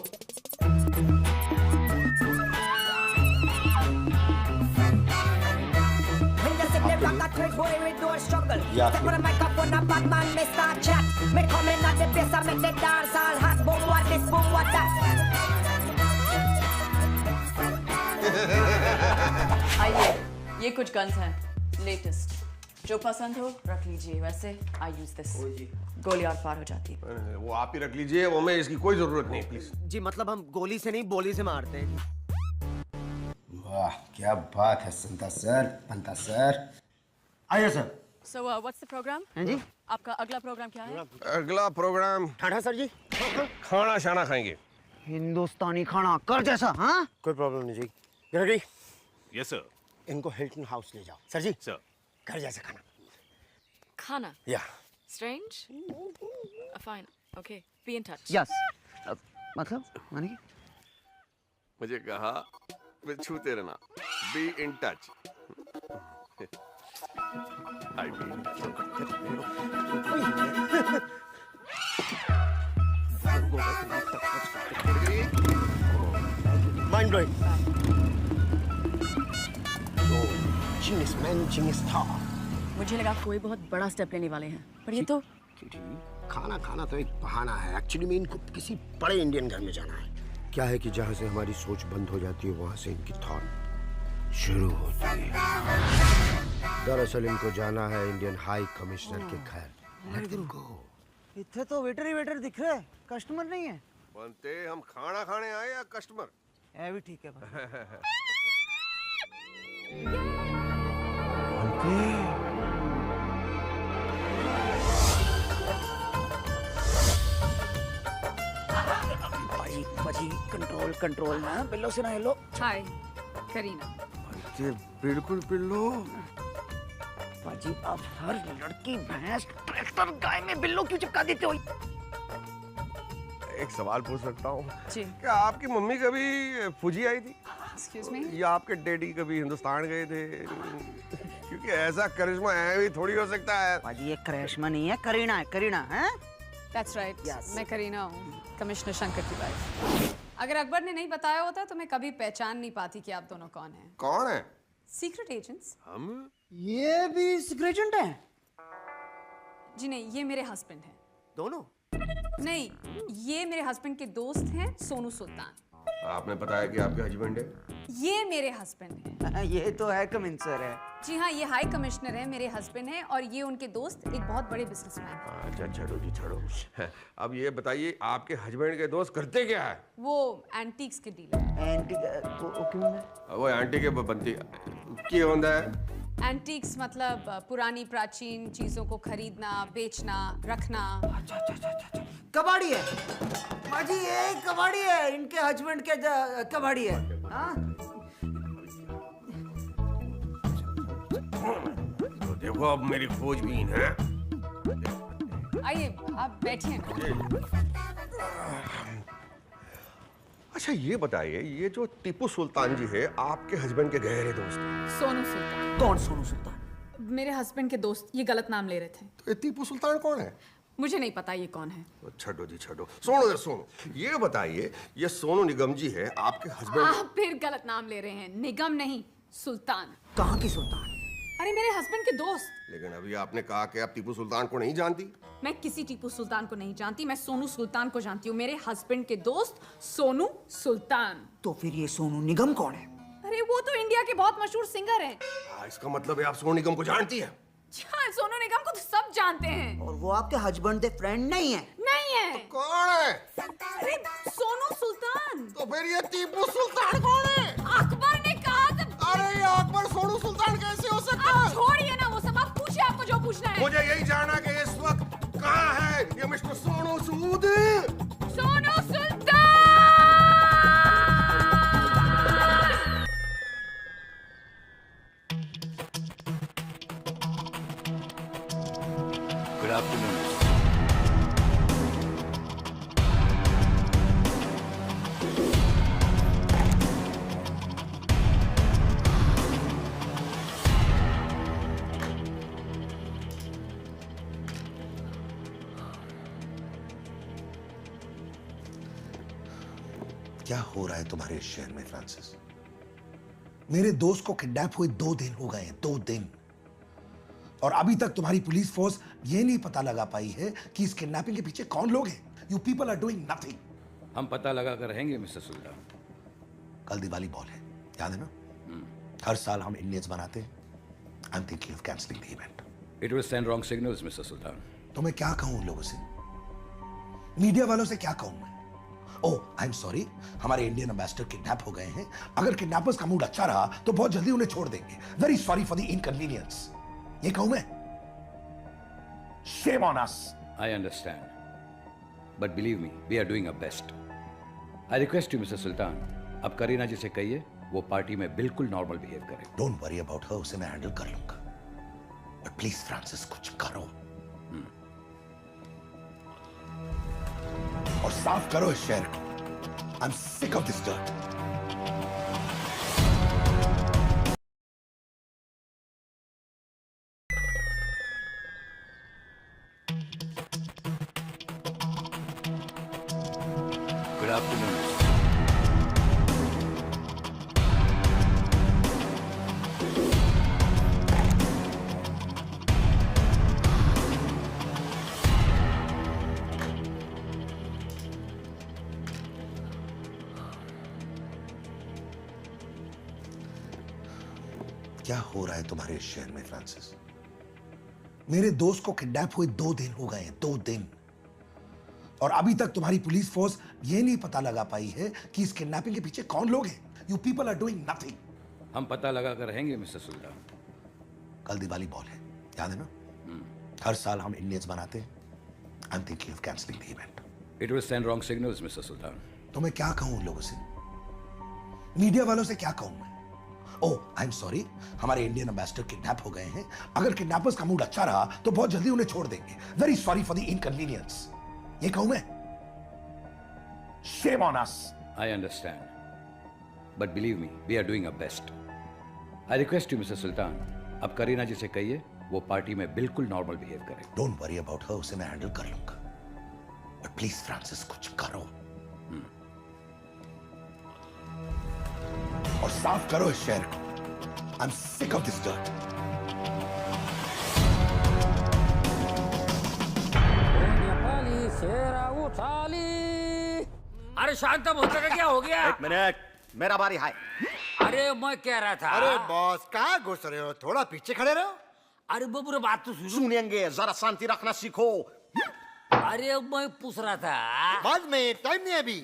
S1: आइए, ये कुछ गन्स हैं, लेटेस्ट। जो पसंद हो रख लीजिए। वैसे आई यूज दिस, गोली और पार हो जाती है।
S10: वो आप ही रख लीजिए, वो में इसकी कोई जरूरत नहीं प्लीज।
S11: जी मतलब हम गोली से नहीं बोली से मारते हैं।
S5: वाह क्या बात है संता सर, पंता सर। आइए sir.
S1: So what's the program?
S11: हैं जी?
S1: आपका अगला प्रोग्राम क्या है?
S10: अगला प्रोग्राम
S5: ठाठा सर जी,
S10: खाना शाना खाएंगे।
S11: हिंदुस्तानी खाना कर जैसा। हाँ
S5: कोई प्रॉब्लम नहीं जी। रेडी?
S16: Yes sir.
S5: इनको हिल्टन हाउस ले जाओ। सर जी
S16: सर।
S5: घर जैसा खाना।
S1: खाना?
S5: या
S1: Strange? Fine. Okay. Be in touch.
S11: Yes. मतलब माने की?
S10: मुझे कहा मैं छूते रहना। Be in touch. I
S5: mind blowing. Genius man, genius था।
S1: मुझे लगा कोई बहुत बड़ा स्टेप लेने वाले हैं, पर ये तो
S5: खाना खाना तो एक बहाना है। एक्चुअली में इनको किसी बड़े इंडियन घर में जाना है। क्या है कि जहाँ से हमारी सोच बंद हो जाती है वहाँ से इनकी थॉट शुरू होती है। दरअसल इनको जाना है इंडियन हाई कमिश्नर के घर। Let them go.
S11: इतने तो वेटर ही वेटर दिख रहे हैं, कस्टमर नहीं है।
S10: बनते हम खाना खाने आए या कस्टमर?
S11: है भी ठीक है भाई। बाजी कंट्रोल कंट्रोल ना, बिल्लो से ना हिलो।
S1: हाय करीना।
S10: बिल्कुल बिल्लो।
S11: बाजी आप हर लड़की भैंस ट्रैक्टर गाय में बिल्लो क्यों चिपका देते हो?
S10: एक सवाल पूछ सकता हूँ?
S1: जी।
S10: क्या आपकी मम्मी कभी फुजी आई थी?
S1: Excuse me?
S10: या आपके डैडी कभी हिंदुस्तान गए थे? क्योंकि ऐसा करिश्मा है भी थोड़ी हो सकता है।
S17: पाजी ये करिश्मा नहीं है, करीना है, करीना है।
S18: That's right. मैं करीना हूँ, कमिश्नर शंकर की वाइफ। अगर अकबर ने नहीं बताया होता तो मैं कभी पहचान नहीं पाती कि आप दोनों कौन हैं।
S10: कौन है?
S18: Secret agents.
S10: हम?
S17: ये भी सीक्रेट एजेंट है?
S18: जी नहीं, ये मेरे हस्बैंड हैं।
S17: दोनों?
S18: नहीं, ये मेरे हस्बैंड के दोस्त हैं, सोनू सुल्तान।
S10: आपने बताया कि आपके हस्बैंड है?
S18: ये मेरे हस्बैंड हैं।
S17: ये तो है कमिश्नर है।
S18: जी हाँ, ये हाई कमिश्नर है, मेरे हस्बैंड हैं, और ये उनके दोस्त एक बहुत बड़े बिजनेसमैन हैं।
S10: अच्छा छोड़ो जी छोड़ो। अब ये बताइए आपके हस्बैंड के दोस्त करते क्या है?
S18: वो एंटीक्स के डीलर।
S17: एंटीक
S10: वो एंटी के बनती क्या होता है?
S18: एंटीक्स मतलब पुरानी प्राचीन चीजों को खरीदना, बेचना, रखना।
S17: कबाड़ी है माजी, ये कबाड़ी है, इनके हस्बैंड के कबाड़ी है। हाँ?
S10: तो देखो अब मेरी खोजबीन है।
S18: आइए आप बैठिए।
S10: अच्छा ये बताइए, ये जो टीपू सुल्तान जी है आपके हस्बैंड के गहरे दोस्त हैं?
S18: सोनू सुल्तान।
S17: कौन सोनू सुल्तान?
S18: मेरे हस्बैंड के दोस्त, ये गलत नाम ले रहे थे।
S10: तो ये टीपू सुल्तान कौन है?
S18: मुझे नहीं पता ये कौन है।
S10: छठो जी छठो। सोनू ये बताइए, ये सोनू निगम जी है आपके हस्बैंड?
S18: आप फिर गलत नाम ले रहे हैं, निगम नहीं सुल्तान।
S17: कहाँ की सुल्तान?
S18: अरे मेरे हस्बैंड के दोस्त।
S10: लेकिन अभी आपने कहा कि आप टीपू सुल्तान को नहीं जानती।
S18: मैं किसी टीपू सुल्तान को नहीं जानती, मैं सोनू सुल्तान को जानती हूँ, मेरे हस्बैंड के दोस्त सोनू सुल्तान।
S17: तो फिर ये सोनू निगम कौन है?
S18: अरे वो तो इंडिया के बहुत मशहूर सिंगर हैं।
S10: इसका मतलब है आप सोनू निगम को जानती है?
S18: हाँ, सोनू निगम को तो सब जानते हैं।
S17: और वो आपके हस्बैंड के फ्रेंड नहीं है?
S18: नहीं है।
S10: तो कौन है?
S18: अरे सोनू सुल्तान।
S10: तो फिर ये टीपू सुल्तान कौन है?
S18: अकबर ने कहा था।
S10: अरे ये अकबर सोनू सुल्तान कैसे हो सकता है?
S18: आप छोड़िए ना वो सब, आप पूछिए आपको जो पूछना है।
S10: मुझे यही जानना कि इस वक्त कहाँ है ये mister Sonu Sood?
S18: Sonu Sultan.
S7: Good afternoon.
S5: क्या हो रहा है तुम्हारे इस शहर में फ्रांसिस? मेरे दोस्त को किडनैप हुए 2 दिन हो गए हैं, 2 दिन, और अभी तक तुम्हारी पुलिस फोर्स ये नहीं पता लगा पाई है कि इस किडनैपिंग के पीछे कौन लोग हैं। You people are doing nothing.
S8: हम पता लगा कर रहेंगे मिस्टर सुल्तान।
S5: कल दिवाली बॉल है, याद है ना? हर साल हम इंडियंस बनाते हैं। I am thinking of cancelling the event.
S8: It will send wrong signals mister Sultan.
S5: तो मैं क्या कहूं उन लोगों से? मीडिया वालों से क्या कहूं मैं? ओह आई एम सॉरी, हमारे इंडियन एम्बेसडर किडनैप हो गए हैं। अगर किडनैपर्स का मूड अच्छा रहा तो बहुत जल्दी उन्हें छोड़ देंगे। Very sorry for the inconvenience. ये कहूं मैं? Shame on us.
S8: I understand. But believe me, we are doing our best. I request you, Mr. Sultan, अब करीना जी से कहिए वो पार्टी में बिल्कुल नॉर्मल बिहेव करे।
S5: Don't worry about her, उसे मैं हैंडल कर लूंगा। But please फ्रांसिस कुछ करो। और साफ करो इस शहर को। I'm sick of this dirt.
S7: Good afternoon.
S5: क्या हो रहा है तुम्हारे इस शहर में फ्रांसिस? मेरे दोस्त को किडनैप हुए 2 दिन हो गए हैं, 2 दिन, और अभी तक तुम्हारी पुलिस फोर्स ये नहीं पता लगा पाई है कि इस किडनैपिंग के पीछे कौन लोग हैं। You people are doing nothing.
S8: हम पता लगा कर रहेंगे मिस्टर सुल्तान।
S5: कल दिवाली बॉल है, याद है ना? हर साल हम इंडियंस बनाते हैं। I am thinking of cancelling the event.
S8: It will send wrong signals mister Sultan.
S5: तो मैं क्या कहूं उन लोगों से? मीडिया वालों से क्या कहूं मैं? ओह आई एम सॉरी, हमारे इंडियन एम्बेसडर किडनैप हो गए हैं। अगर किडनैपर्स का मूड अच्छा रहा तो बहुत जल्दी उन्हें छोड़ देंगे। Very sorry for the inconvenience. ये कहूं मैं? Shame on us.
S8: I understand. But believe me, we are doing our best. I request you, Mr. Sultan, अब करीना जिसे कहिए वो पार्टी में बिल्कुल नॉर्मल बिहेव करे।
S19: डोंट वरी अबाउट हर, उसे मैं हैंडल कर लूंगा। बट प्लीज फ्रांसिस कुछ करो और साफ करो इस शहर को। I am sick of this dirt.
S14: अरे शांत होता का क्या हो गया?
S5: एक मिनट, मेरा बारी है।
S14: अरे मैं कह रहा था।
S5: अरे बॉस कहाँ घुस रहे हो? थोड़ा पीछे खड़े रहो।
S14: अरे बबूरे बात तो सुनो।
S5: सुनेंगे, जरा शांति रखना सीखो।
S14: अरे मैं पूछ रहा था।
S5: बाद में, टाइम नहीं है अभी।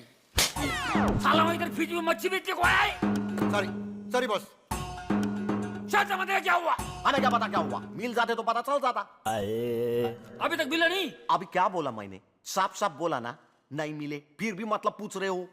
S14: साला मैं इधर फ्रिज में मच्छी बेचने को आया है।
S5: Sorry boss.
S14: शांत मत क्या हुआ?
S5: हमें क्या पता क्या हुआ? मिल जाते तो पता चल जाता।
S14: अभी तक मिला नहीं।
S5: अभी क्या बोला मैंने? साफ साफ बोला ना, नहीं मिले, फिर भी मतलब पूछ रहे हो।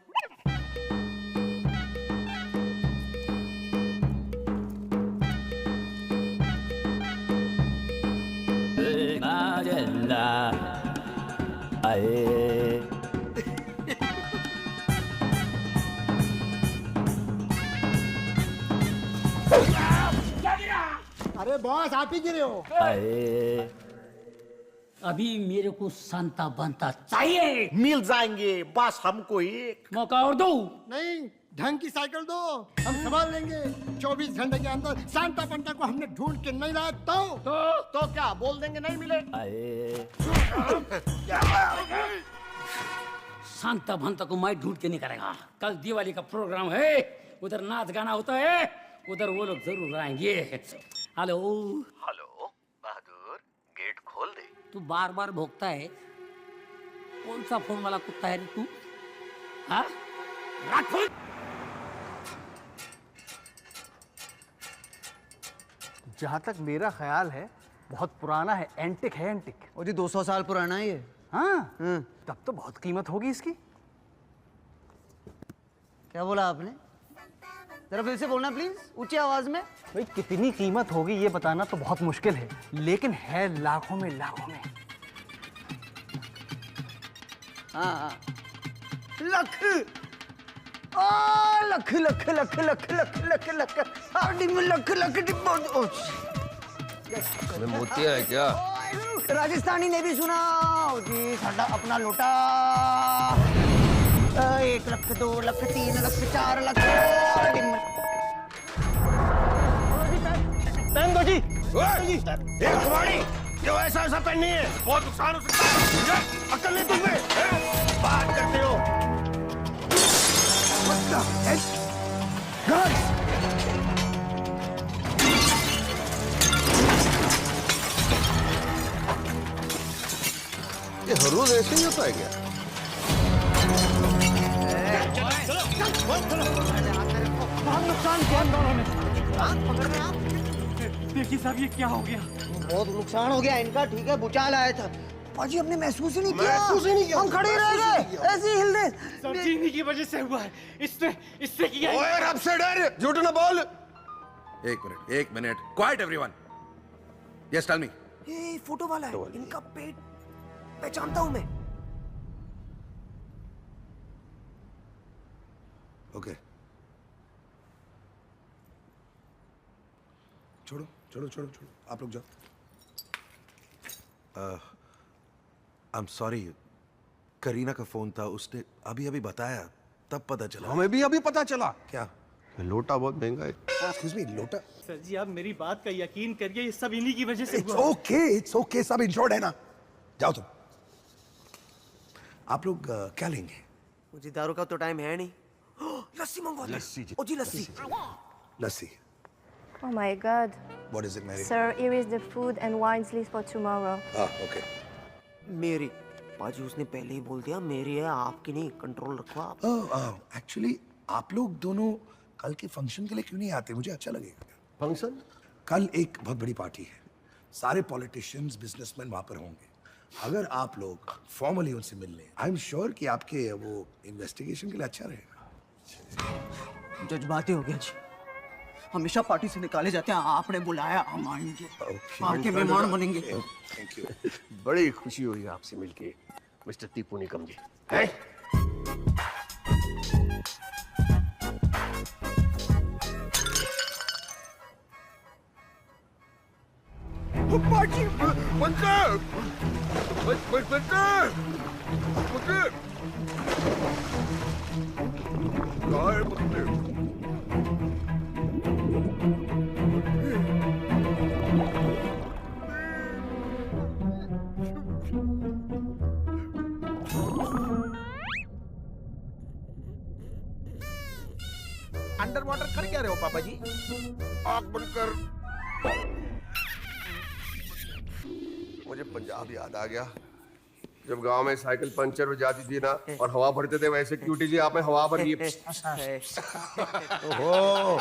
S9: अरे बॉस आप ही गिरे हो।
S14: अभी मेरे को संता बनता चाहिए।
S5: मिल जाएंगे बस, हमको एक
S14: मौका और दो।
S9: नहीं, ढंग की साइकिल दो, हम संभाल लेंगे। 24 घंटे के अंदर सांता पंता को हमने ढूंढ के नहीं लाया तो
S5: क्या बोल देंगे नहीं मिले?
S14: सांता भंता को मैं ढूंढ के नहीं करेगा। कल दिवाली का प्रोग्राम है, उधर नाच गाना होता है, उधर वो लोग जरूर आएंगे। हेलो
S6: हेलो बहादुर, गेट खोल दे।
S14: तू बार बार भोगता है। कौन सा फोन वाला कुत्ता है रे तू? हाँ? रख फोन।
S11: जहाँ तक मेरा ख्याल है बहुत पुराना है, एंटिक है, एंटिक।
S17: और जी 200 साल पुराना है ये।
S11: हाँ तब तो बहुत कीमत होगी इसकी।
S17: क्या बोला आपने? जरा फिर से बोलना प्लीज, ऊंची आवाज में।
S11: भाई कितनी कीमत होगी ये बताना तो बहुत मुश्किल है, लेकिन है लाखों में, लाखों में।
S17: हाँ लख लख लख लख लख लख लख लख लख लख डिब्बो।
S10: मोतिया है क्या?
S17: राजस्थानी ने भी सुना जी, साडा अपना लोटा 1 लाख 2 लाख 3 लाख 4 लाख।
S11: टाइम दो जी।
S10: एक कुमारी, जो ऐसा ऐसा पेन नहीं है, बहुत नुकसान हो सकता है। अकल नहीं तुम्हें, बात करते हो। ये हर रोज ऐसे ही होता है क्या?
S11: बहुत नुकसान किया इन दोनों ने। देखिए साहब ये क्या हो गया?
S17: बहुत नुकसान हो गया इनका। ठीक है, भूचाल आया था। पाजी हमने महसूस ही नहीं किया। हम खड़े रह गए, ऐसे ही हिल गए।
S9: सब चीनी की वजह से हुआ है। इससे किया।
S10: ओए रब से डर, झूठ ना बोल। एक minute, quiet everyone. Yes tell me.
S17: ये फोटो वाला है, इनका पेट पहचानता हूं मैं।
S10: ओके छोड़ो छोड़ो छोड़ो छोड़ो, आप लोग जाओ। आई एम सॉरी, करीना का फोन था, उसने अभी अभी बताया, तब पता चला। हमें भी अभी पता चला। क्या? लोटा बहुत महंगा है। एक्सक्यूज मी, लोटा?
S9: सर जी आप मेरी बात का यकीन करिए, ये सब इन्हीं की वजह से
S10: इट्स
S9: हुआ।
S10: ओके, सब इंश्योर्ड है ना। जाओ तुम। आप लोग क्या लेंगे?
S17: मुझे दारू का तो टाइम है नहीं। लस्सी मंगवाते हैं।
S10: लस्सी जी।
S17: ओ जी लस्सी।
S10: लस्सी।
S20: Oh my God.
S10: What is it, Mary?
S20: Sir, here is the food and wines list for tomorrow.
S10: Okay.
S17: मेरी पाजी उसने पहले ही बोल दिया, मेरी है आपकी नहीं, कंट्रोल रखो आप।
S10: एक्चुअली आप लोग दोनों कल के फंक्शन के लिए क्यों नहीं आते? मुझे अच्छा लगेगा।
S5: फंक्शन?
S10: कल एक बहुत बड़ी पार्टी है, सारे पॉलिटिशियंस, बिजनेसमैन वहां पर होंगे। अगर आप लोग फॉर्मली उनसे मिल लें, आई एम श्योर कि आपके वो इन्वेस्टिगेशन के लिए अच्छा रहेगा।
S17: जज्बाती हो गया जी, हमेशा पार्टी से निकाले जाते हैं, आपने बुलाया, हम आएंगे, आपके मेहमान बनेंगे।
S10: Thank you.
S5: बड़ी खुशी हुई आपसे मिलके मिस्टर टीपू निकम जी।
S10: पाजी बंते बंते बंते कहाँ है बंते?
S16: अंडर वाटर कर क्या रहे हो पापा जी?
S10: आँख बंद कर। मुझे पंजाब याद आ गया, जब गांव में साइकिल पंचर हो जाती थी ना और हवा भरते थे, वैसे क्यूटी जी आप में हवा भर रही है।
S5: ओहो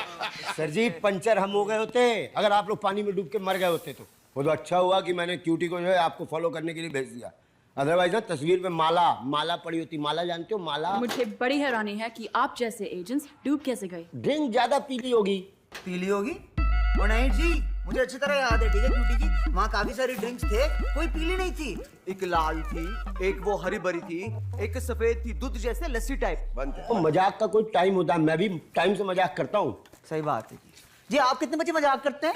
S5: सर जी, पंचर हम हो गए होते अगर आप लोग पानी में डूब के मर गए होते तो। वो तो अच्छा हुआ कि मैंने क्यूटी को जो है आपको फॉलो करने के लिए भेज दिया, अदरवाइज ना तस्वीर पे माला पड़ी होती। माला जानते हो? माला।
S1: मुझे बड़ी हैरानी है कि आप जैसे एजेंट्स डूब कैसे गए।
S5: ड्रिंक ज्यादा पीली होगी।
S17: पीली होगी? और नहीं जी, मुझे अच्छी तरह याद है, ठीक है क्यूटी जी, वहाँ काफी सारी ड्रिंक्स थे, कोई पीली नहीं थी।
S21: एक लाल थी, एक वो हरी भरी थी, एक सफेद थी, दूध जैसे लस्सी टाइप।
S5: तो मजाक का कोई टाइम होता है, मैं भी टाइम से मजाक करता हूँ।
S17: सही बात है जी। आप कितने बजे मजाक करते हैं?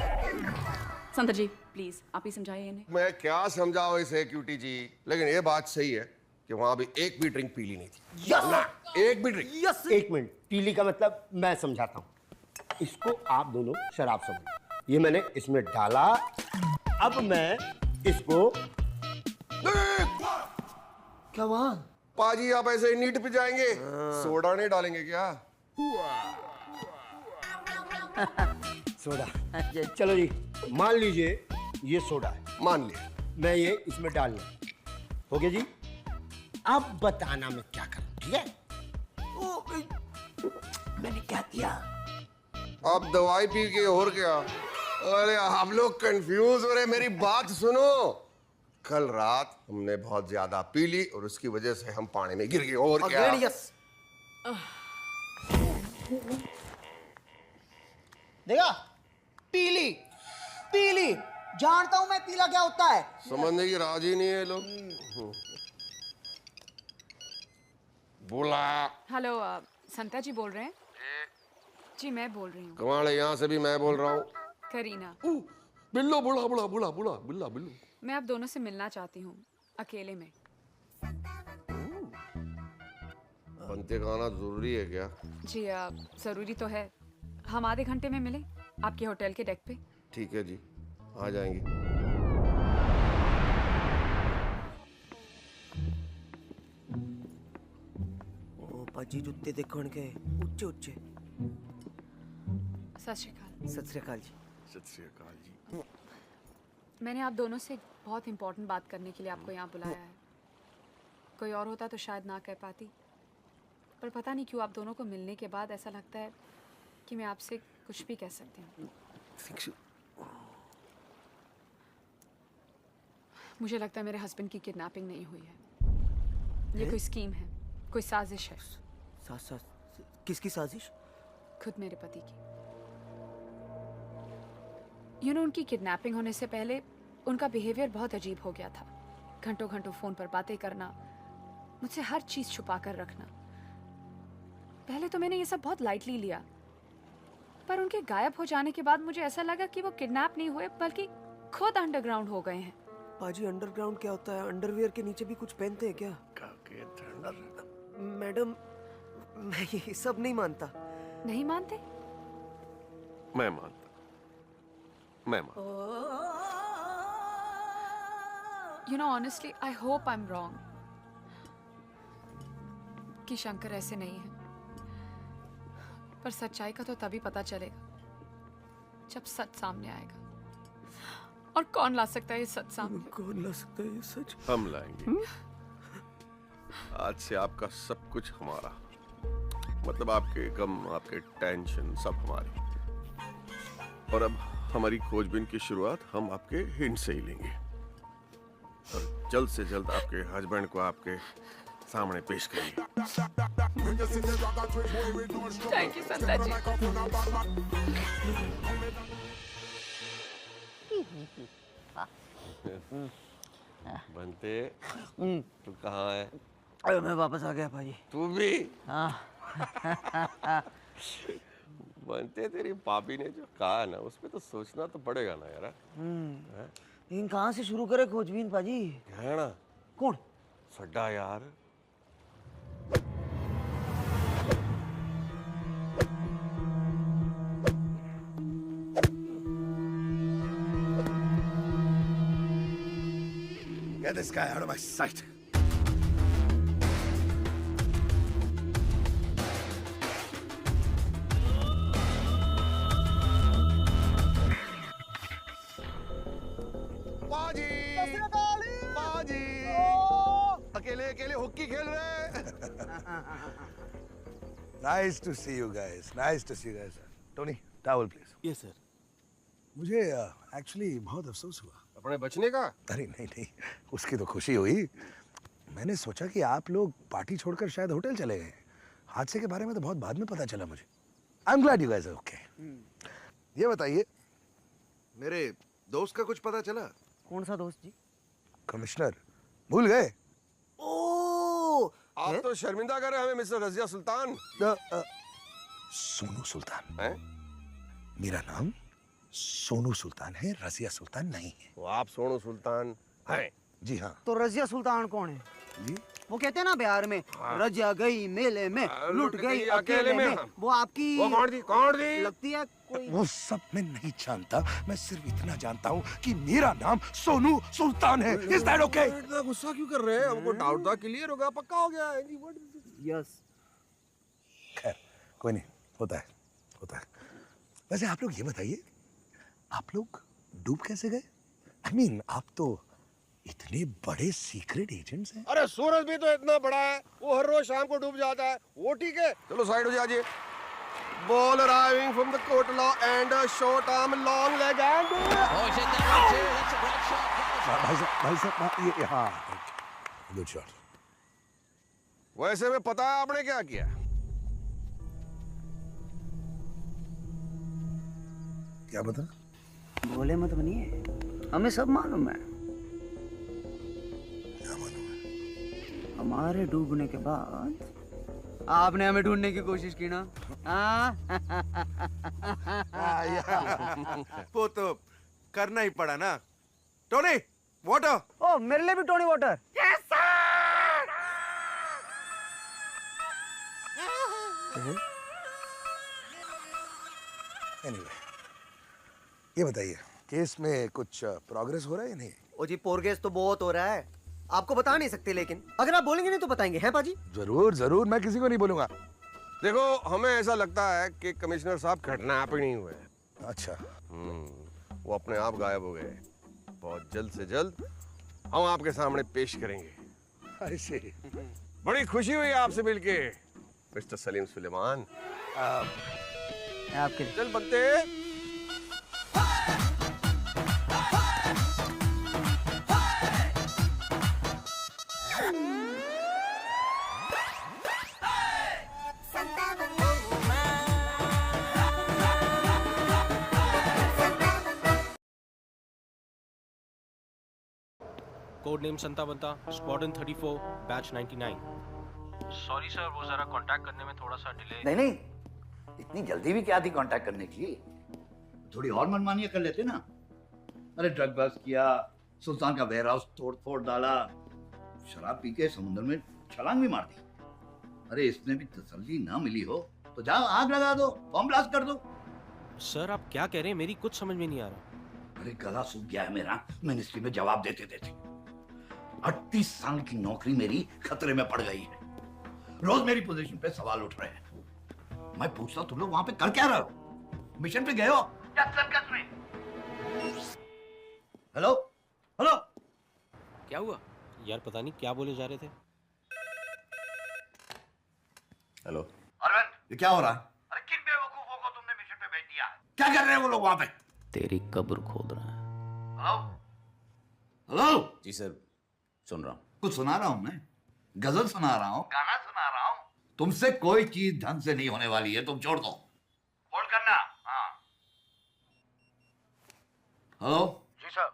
S1: संता जी प्लीज आप ही समझाइए इन्हें।
S10: मैं क्या समझाऊं इसे क्यूटी जी, लेकिन ये बात सही है कि वहां भी एक भी ड्रिंक पीली नहीं थी।
S5: यस
S10: ना, एक भी ड्रिंक।
S5: यस। एक मिनट, पीली का मतलब मैं समझाता हूँ। इसको आप दोनों शराब समझो, ये मैंने इसमें डाला, अब मैं इसको
S10: क्या वहां? पाजी आप ऐसे ही नीट पे जाएंगे, सोडा नहीं डालेंगे क्या?
S5: सोडा। चलो जी, मान लीजिए ये सोडा है,
S10: मान लिया,
S5: मैं ये इसमें डाल लूं, हो गया जी। अब बताना मैं क्या करूं, ठीक है? मैंने क्या किया?
S10: अब दवाई पी के और क्या? अरे आप लोग कंफ्यूज हो रहे, मेरी बात सुनो। कल रात हमने बहुत ज्यादा पी ली और उसकी वजह से हम पानी में गिर गए, और क्या?
S17: यस। देखा? पीली पीली, जानता हूं मैं पीला क्या होता है।
S10: समझने की राजी नहीं है लोग। बोला।
S18: हेलो संता जी बोल रहे हैं? जी मैं बोल रही हूँ।
S10: कमाल है, यहाँ से भी मैं बोल रहा हूँ।
S18: करीना।
S10: बिल्लो बुला बुला बुला बुला बुला बिल्लो।
S18: मैं आप दोनों से मिलना चाहती हूँ अकेले में।
S10: बनते का आना जरूरी है क्या?
S18: जी जरूरी तो है। हम आधे घंटे में मिलें आपके होटल के डेक पे।
S10: ठीक है जी, आ जाएंगे।
S17: ओ पाजी जुत्ते देखो इनके ऊंचे ऊंचे।
S18: सत श्री अकाल।
S17: सत श्री अकाल जी।
S10: सत श्री अकाल जी।
S18: मैंने आप दोनों से एक बहुत इंपॉर्टेंट बात करने के लिए आपको यहाँ बुलाया है। कोई और होता तो शायद ना कह पाती, पर पता नहीं क्यों आप दोनों को मिलने के बाद ऐसा लगता है कि मैं आपसे कुछ भी कह सकती हूँ। मुझे लगता है मेरे हस्बैंड की किडनैपिंग नहीं हुई है। ये कोई स्कीम है, कोई साजिश है।
S17: किसकी साजिश?
S18: खुद मेरे पति की। उनकी किडनैपिंग होने से पहले उनका बिहेवियर बहुत अजीब हो गया था। घंटों घंटों फोन पर बातें करना, मुझसे हर चीज छुपा कर रखना। पहले तो मैंने ये सब बहुत लाइटली लिया, पर उनके गायब हो जाने के बाद मुझे ऐसा लगा कि वो किडनैप नहीं हुए बल्कि खुद अंडरग्राउंड हो गए हैं।
S17: पाजी अंडरग्राउंड क्या होता है? अंडरवियर के नीचे भी कुछ पहनते हैं क्या? मैडम मैं ये सब नहीं मानता।
S18: नहीं मानते?
S10: मैं मानता।
S18: Honestly, I hope I'm wrong. कि शंकर ऐसे नहीं है, पर सच्चाई का तो तभी पता चलेगा जब सच सामने आएगा। और कौन ला सकता है ये सच सामने?
S17: कौन ला सकता है ये सच?
S10: हम लाएंगे। आज से आपका सब कुछ हमारा, मतलब आपके गम, आपके टेंशन सब हमारी। और अब हमारी खोजबीन की शुरुआत हम आपके हिंट से ही लेंगे और जल्द से जल्द आपके हस्बैंड को आपके सामने पेश करेंगे।
S18: थैंक यू संता जी।
S10: बनते तू कहाँ है?
S17: अरे मैं वापस आ गया भाई।
S10: तू भी?
S17: हाँ।
S10: बनते तेरी पापी ने जो कहा ना, उसमें तो सोचना तो पड़ेगा ना यार।
S17: इन कहाँ से शुरू करे खोजबीन पाजी?
S10: है ना?
S17: कौन?
S10: सड्डा यार।
S19: Get this guy out of my sight.
S10: बाजी! बाजी! अकेले अकेले हॉकी खेल रहे।
S19: Nice to see you guys. Nice to see you guys. Tony, towel please.
S21: Yes sir.
S19: मुझे एक्चुअली बहुत अफसोस हुआ
S10: अपने बचने का।
S19: अरे नहीं नहीं, उसकी तो खुशी हुई। मैंने सोचा कि आप लोग पार्टी छोड़कर शायद होटल चले गए। हादसे के बारे में तो बहुत बाद में पता चला मुझे। I am glad you guys are okay. ये बताइए, मेरे दोस्त का कुछ पता चला?
S17: कौन सा दोस्त जी?
S19: कमिश्नर भूल गए?
S17: ओ,
S10: आप तो शर्मिंदा कर रहे हैं हमें मिस्टर रजिया सुल्तान।
S19: सोनू सुल्तान
S10: है?
S19: मेरा नाम सोनू सुल्तान है, रजिया सुल्तान नहीं है।
S10: वो आप सोनू सुल्तान हैं?
S19: जी हाँ।
S17: तो रजिया सुल्तान कौन है?
S19: जी
S17: वो कहते हैं ना बिहार में, रजिया गई मेले में, लुट गई अकेले में। वो आपकी
S10: वो कौन थी?
S17: लगती है कोई।
S19: वो सब मैं नहीं जानता, मैं सिर्फ इतना जानता हूँ कि मेरा नाम सोनू सुल्तान है। Is that okay?
S10: इतना गुस्सा क्यों कर रहे हैं? हमको डाउट था, क्लियर हो गया, पक्का हो गया।
S17: यस।
S19: खैर कोई नहीं, होता है। वैसे आप लोग ये बताइए, आप लोग डूब कैसे गए? I mean, आप तो इतने बड़े सीक्रेट एजेंट्स हैं।
S10: अरे सूरज भी तो इतना बड़ा है, वो हर रोज शाम को डूब जाता है। वो ठीक है, चलो साइड हो जाइए। Ball arriving from the Kotla and a short arm long leg and
S19: भाई साहब ये हाँ, गुड शॉट।
S10: वैसे में पता है आपने क्या किया?
S19: क्या पता?
S17: बोले मत बनिए, हमें सब मालूम है।
S19: क्या मालूम है?
S17: हमारे डूबने के बाद आपने हमें ढूंढने की कोशिश की ना?
S4: वो तो करना ही पड़ा ना। Tony water.
S17: ओ मेरे लिए भी Tony water.
S4: Yes sir.
S19: Anyway, ये बताइए, केस में कुछ प्रोग्रेस हो रहा है या नहीं?
S21: ओ जी प्रोग्रेस तो बहुत हो रहा है, आपको बता नहीं सकते, लेकिन अगर आप बोलेंगे नहीं तो बताएंगे, हैं पाजी?
S19: जरूर जरूर, मैं किसी को नहीं बोलूंगा।
S10: देखो हमें ऐसा लगता है कि कमिश्नर साहब किडनैप ही नहीं हुए।
S19: अच्छा।
S10: वो अपने आप गायब हो गए। बहुत जल्द से जल्द हम आपके सामने पेश करेंगे।
S19: ऐसे
S10: बड़ी खुशी हुई आपसे मिलके मिस्टर सलीम सुलेमान।
S17: आपके
S10: चल बनते।
S22: कोड नेम संता बंता, स्क्वाड्रन 34, बैच 99। सॉरी सर, वो जरा कांटेक्ट करने में थोड़ा सा डिले।
S7: नहीं, इतनी जल्दी भी क्या थी कांटेक्ट करने की? थोड़ी और मनमानियां कर लेते ना। अरे ड्रग बस्ट किया, सुल्तान का वेयर हाउस तोड़ फोड़ डाला, शराब पी के समुद्र में छलांग भी मार दी। अरे इसमें भी तसल्ली ना मिली हो तो जाओ आग लगा दो, बम ब्लास्ट कर दो।
S22: सर आप क्या कह रहे हैं, मेरी कुछ समझ में नहीं आ रहा।
S7: अरे गला सूख गया है मेरा मिनिस्ट्री में जवाब देते देते। 38 साल की नौकरी मेरी खतरे में पड़ गई है। रोज मेरी पोजीशन पे सवाल उठ रहे हैं। मैं पूछता तुम लोग वहां पे कर क्या रहे हो? मिशन पे गए हो या सर्कस में? हेलो हेलो,
S22: क्या हुआ यार? पता नहीं क्या बोले जा रहे थे।
S7: हेलो अरविंद, ये क्या हो रहा है? अरे किन बेवकूफों को तुमने मिशन पे भेज दिया? क्या कर रहे हैं वो लोग वहां पे?
S8: तेरी कब्र खोद रहा है।
S7: Hello hello.
S8: जी सर, सुन रहा हूँ।
S7: कुछ सुना रहा हूँ मैं, गजल सुना रहा हूँ, गाना सुना रहा हूँ। तुमसे कोई चीज ढंग से नहीं होने वाली है, तुम छोड़ दो। होल्ड करना। हाँ हेलो जी सर।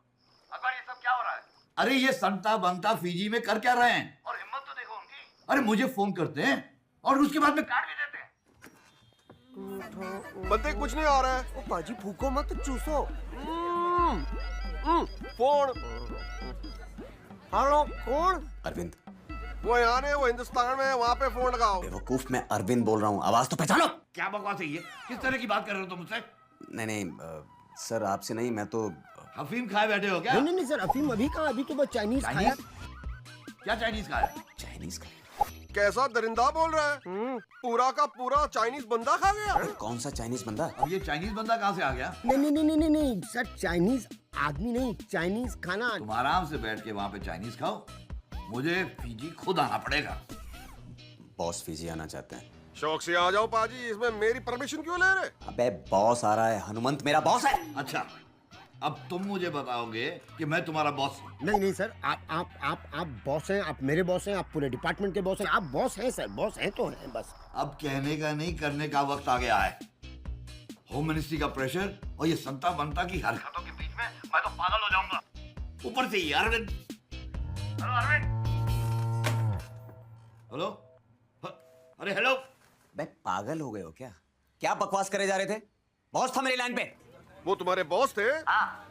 S7: अकबर ये सब क्या हो रहा है? अरे ये संता बंता फीजी में कर क्या रहे हैं? और हिम्मत तो देखो उनकी। अरे मुझे फोन करते हैं और उसके बाद में काट भी देते हैं।
S10: बंदे कुछ नहीं आ रहा है।
S21: ओ पाजी फूको मत, चूसो।
S10: फोन।
S17: हेलो, कौन?
S8: अरविंद।
S10: वो यहाँ नहीं, वो हिंदुस्तान में है, वहाँ पे फोन लगाओ।
S8: बेवकूफ, मैं अरविंद बोल रहा हूँ, आवाज तो पहचानो।
S7: क्या बकवास है ये? किस तरह की बात कर रहे हो तुम मुझसे?
S8: नहीं सर, आपसे नहीं, मैं तो
S7: अफीम खाए बैठे हो क्या?
S5: नहीं सर, अफीम अभी कहाँ, अभी तो बस चाइनीज खाया।
S7: क्या चाइनीज खाया?
S8: चाइनीज खाया।
S10: कैसा दरिंदा बोल रहा है? पूरा का पूरा चाइनीज बंदा खा गया।
S8: कौन सा चाइनीज बंदा?
S7: अब ये चाइनीज बंदा कहाँ से आ गया?
S5: नहीं सर, चाइनीज आदमी नहीं, चाइनीज खाना।
S7: तुम आराम से बैठ के वहाँ पे चाइनीज खाओ, मुझे फीजी खुद आना पड़ेगा।
S8: बॉस फीजी आना चाहते हैं।
S10: शौक से आ जाओ पाजी, इसमें मेरी परमिशन क्यों ले रहे?
S8: अबे बॉस आ रहा है, हनुमंत मेरा बॉस है।
S7: अच्छा, अब तुम मुझे बताओगे कि मैं तुम्हारा बॉस हूँ?
S5: नहीं सर, आप बॉस हैं, आप मेरे बॉस हैं, आप पूरे डिपार्टमेंट के बॉस हैं, आप बॉस हैं सर, बॉस हैं तो हैं बस।
S7: अब कहने का नहीं, करने का वक्त आ गया है। होम मिनिस्ट्री का प्रेशर और ये संता बनता की हरकतों के बीच में मैं तो पागल हो जाऊंगा। ऊपर से ये अरविंद। हेलो अरविंद। हेलो, अरे हेलो।
S8: बे पागल हो गए हो क्या? क्या बकवास करे जा रहे थे? बॉस था मेरी लाइन पे।
S10: वो तुम्हारे बॉस थे?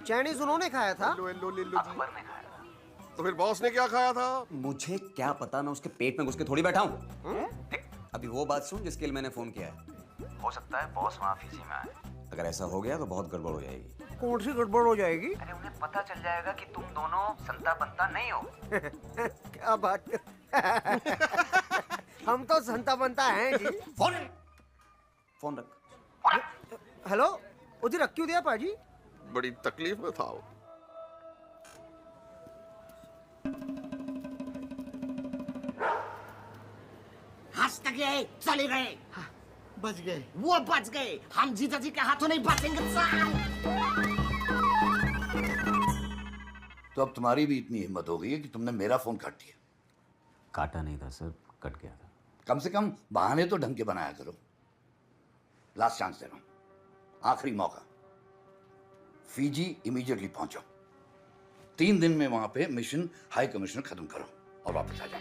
S17: चाइनीज उन्होंने खाया था।
S10: अकबर ने खाया। तो फिर बॉस ने क्या खाया था?
S8: मुझे क्या पता, मैं उसके पेट में घुस के थोड़ी बैठा हूँ। अभी वो बात सुन जिसके लिए मैंने फोन किया है।
S6: हो सकता है बॉस वहाँ फीजी में आए।
S8: अगर ऐसा हो गया तो बहुत गड़बड़ हो जाएगी।
S17: कौन सी गड़बड़ हो जाएगी?
S6: अरे उन्हें पता चल जाएगा कि तुम दोनों संता बनता नहीं हो।
S17: क्या बात हम तो संता बनता हैं जी।
S8: फोन रख।
S17: हेलो, उधर रख क्यों दिया पाजी?
S10: बड़ी तकलीफ में था वो।
S17: हंस तक गए, चले गए। बच गए, वो बच गए। हम जीजा जी के हाथों नहीं बचेंगे साल।
S7: तो अब तुम्हारी भी इतनी हिम्मत हो गई है कि तुमने मेरा फोन काट दिया।
S8: काटा नहीं था सर, कट गया था।
S7: कम से कम बहाने तो ढंग के बनाया करो। लास्ट चांस दे रहा हूं, आखिरी मौका। फीजी इमीडिएटली पहुंचो। 3 दिन में वहां पे मिशन हाई कमिश्नर खत्म करो और वापस आ जाओ।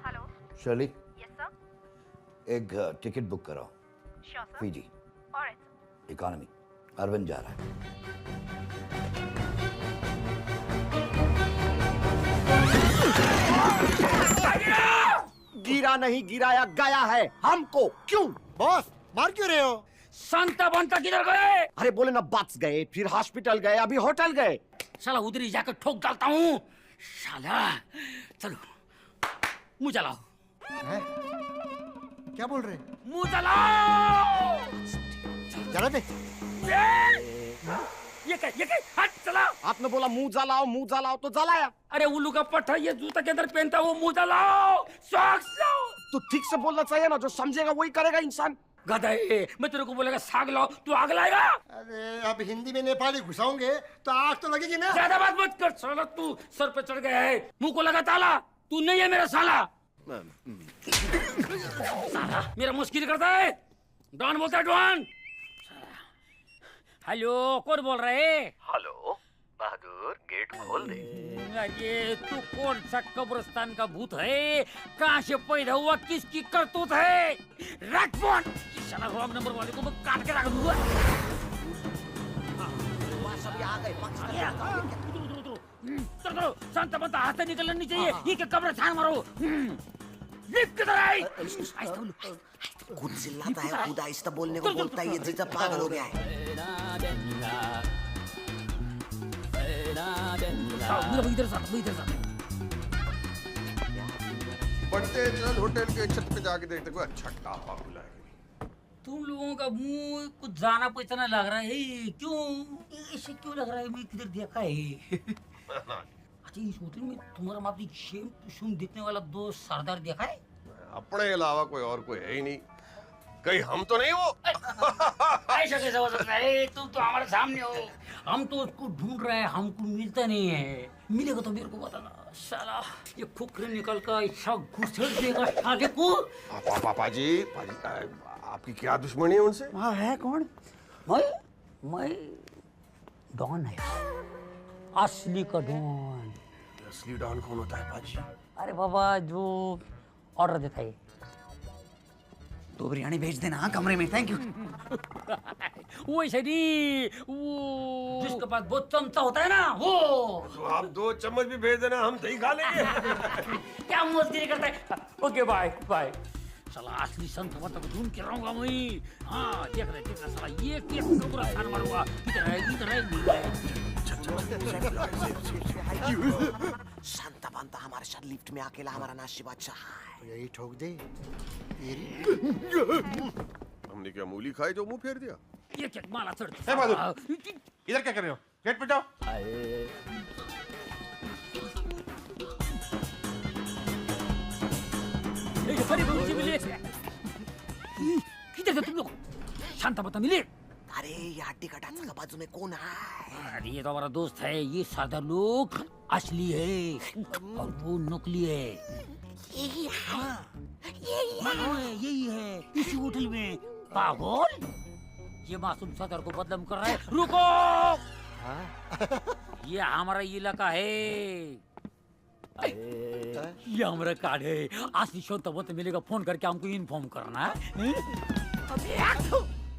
S20: हेलो।
S7: Shirley,
S20: yes sir.
S7: एक टिकट बुक कराओ।
S20: Sure sir.
S7: Fiji
S20: alright.
S7: Economy. Arvind जा रहा है।
S17: गिरा नहीं, गिराया गया है हमको। क्यों बॉस, मार क्यों रहे हो?
S14: संता बनता किधर गए?
S17: अरे बोले ना, बच गए, फिर हॉस्पिटल गए, अभी होटल गए।
S14: साला उधर ही जाकर ठोक डालता हूँ। साला चलो मुंह चलाओ।
S17: क्या बोल रहे?
S14: मुंह चलाओ।
S17: चला दे।
S14: ये क्या हट चला।
S17: आपने बोला मुंह जलाओ, मुंह जलाओ तो जलाया।
S14: अरे उल्लू का पट्टा ये जूता के अंदर पहनता वो मुंह जलाओ। सॉक्स लाओ।
S17: तो ठीक से बोलना चाहिए ना, जो समझेगा वही करेगा इंसान।
S14: गधे, मैं तेरे को बोलेगा साग लाओ, तू आग लाएगा।
S9: अरे अब हिंदी में नेपाली घुसाओगे तो आग तो लगेगी ना।
S14: ज्यादा बात मत कर साला, तू सर पे चढ़ गया है, मुंह को लगा ताला। तू नहीं है मेरा साला। साला मेरा मुश्किल करता है। डॉन बोलता है, डॉन। हेलो, कौन बोल रहे?
S6: हेलो बहादुर, गेट खोल दे।
S14: अरे तू कौन सा कब्रिस्तान का भूत है? कहाँ से पैदा हुआ, किसकी करतूत है? रख फोन। इस साला रॉन्ग नंबर वाले को मैं काट के रख दूंगा। चलो शांत बनता, हाथ से निकलना नहीं चाहिए। ये क्या कब्रिस्तान मारो। लिफ्ट किधर आई?
S17: खुद चिल्लाता है, खुद आहिस्ता बोलने को बोलता है, ये जीजा पागल हो गया है।
S10: बढ़ते चल होटल के छत पे जाके देखते कोई अच्छा ढाबा खुला है।
S14: तुम लोगों का मुंह कुछ जाना पहचाना लग रहा है। क्यों ऐसे क्यों लग रहा है? मैं किधर देखा है? अच्छा, इस होटल में तुम्हारा मापी सेम टू सेम दिखने वाला 2 सरदार देखा है?
S10: अपने अलावा कोई और कोई है ही नहीं। कहीं हम तो नहीं हो?
S14: ऐसा कैसे हो सकता है? तुम तो हमारे सामने हो। हम तो उसको ढूंढ रहे हैं, हमको मिलता नहीं है। मिलेगा तो मेरे को बताना। साला ये खुखरे निकल कर ऐसा घुसेड़ देगा साले को।
S10: पाजी, आपकी क्या दुश्मनी है उनसे?
S14: वहाँ है कौन? मैं डॉन है, असली का डॉन।
S10: असली डॉन कौन होता है पाजी?
S14: अरे बाबा, जो ऑर्डर देता है।
S17: तो बिरयानी भेज देना हाँ कमरे में, थैंक यू।
S14: वो शरी वो जिसके पास बहुत चमचा होता है ना वो।
S10: तो आप 2 चम्मच भी भेज देना, हम दही खा लेंगे।
S14: क्या मस्ती करता है। Okay bye bye. साला असली संत को ढूंढ के रहूंगा मैं। हाँ देख रहे साला ये केस को पूरा खान मारूंगा। इधर है
S17: शांता बंता हमारे साथ लिफ्ट में अकेला हमारा नाशी बादशाह है।
S5: यही ठोक दे।
S10: हमने क्या मूली खाई जो मुंह फेर दिया?
S14: ये क्या माला चढ़।
S9: इधर क्या कर रहे हो? गेट पे जाओ।
S14: किधर थे तुम लोग? शांता बंता मिले?
S17: अरे ये हड्डी कटाचा का बाजू में कौन है?
S14: अरे ये तो हमारा दोस्त है। ये सादा लोग असली है और वो नकली है।
S17: यही है,
S14: यही है इसी होटल में। पागल ये मासूम सदर को बदनाम कर रहा है। रुको ये हमारा इलाका है। ये हमारा कार्ड है। असली शांता बंता मिलेगा फोन करके हमको इन्फॉर्म करना है।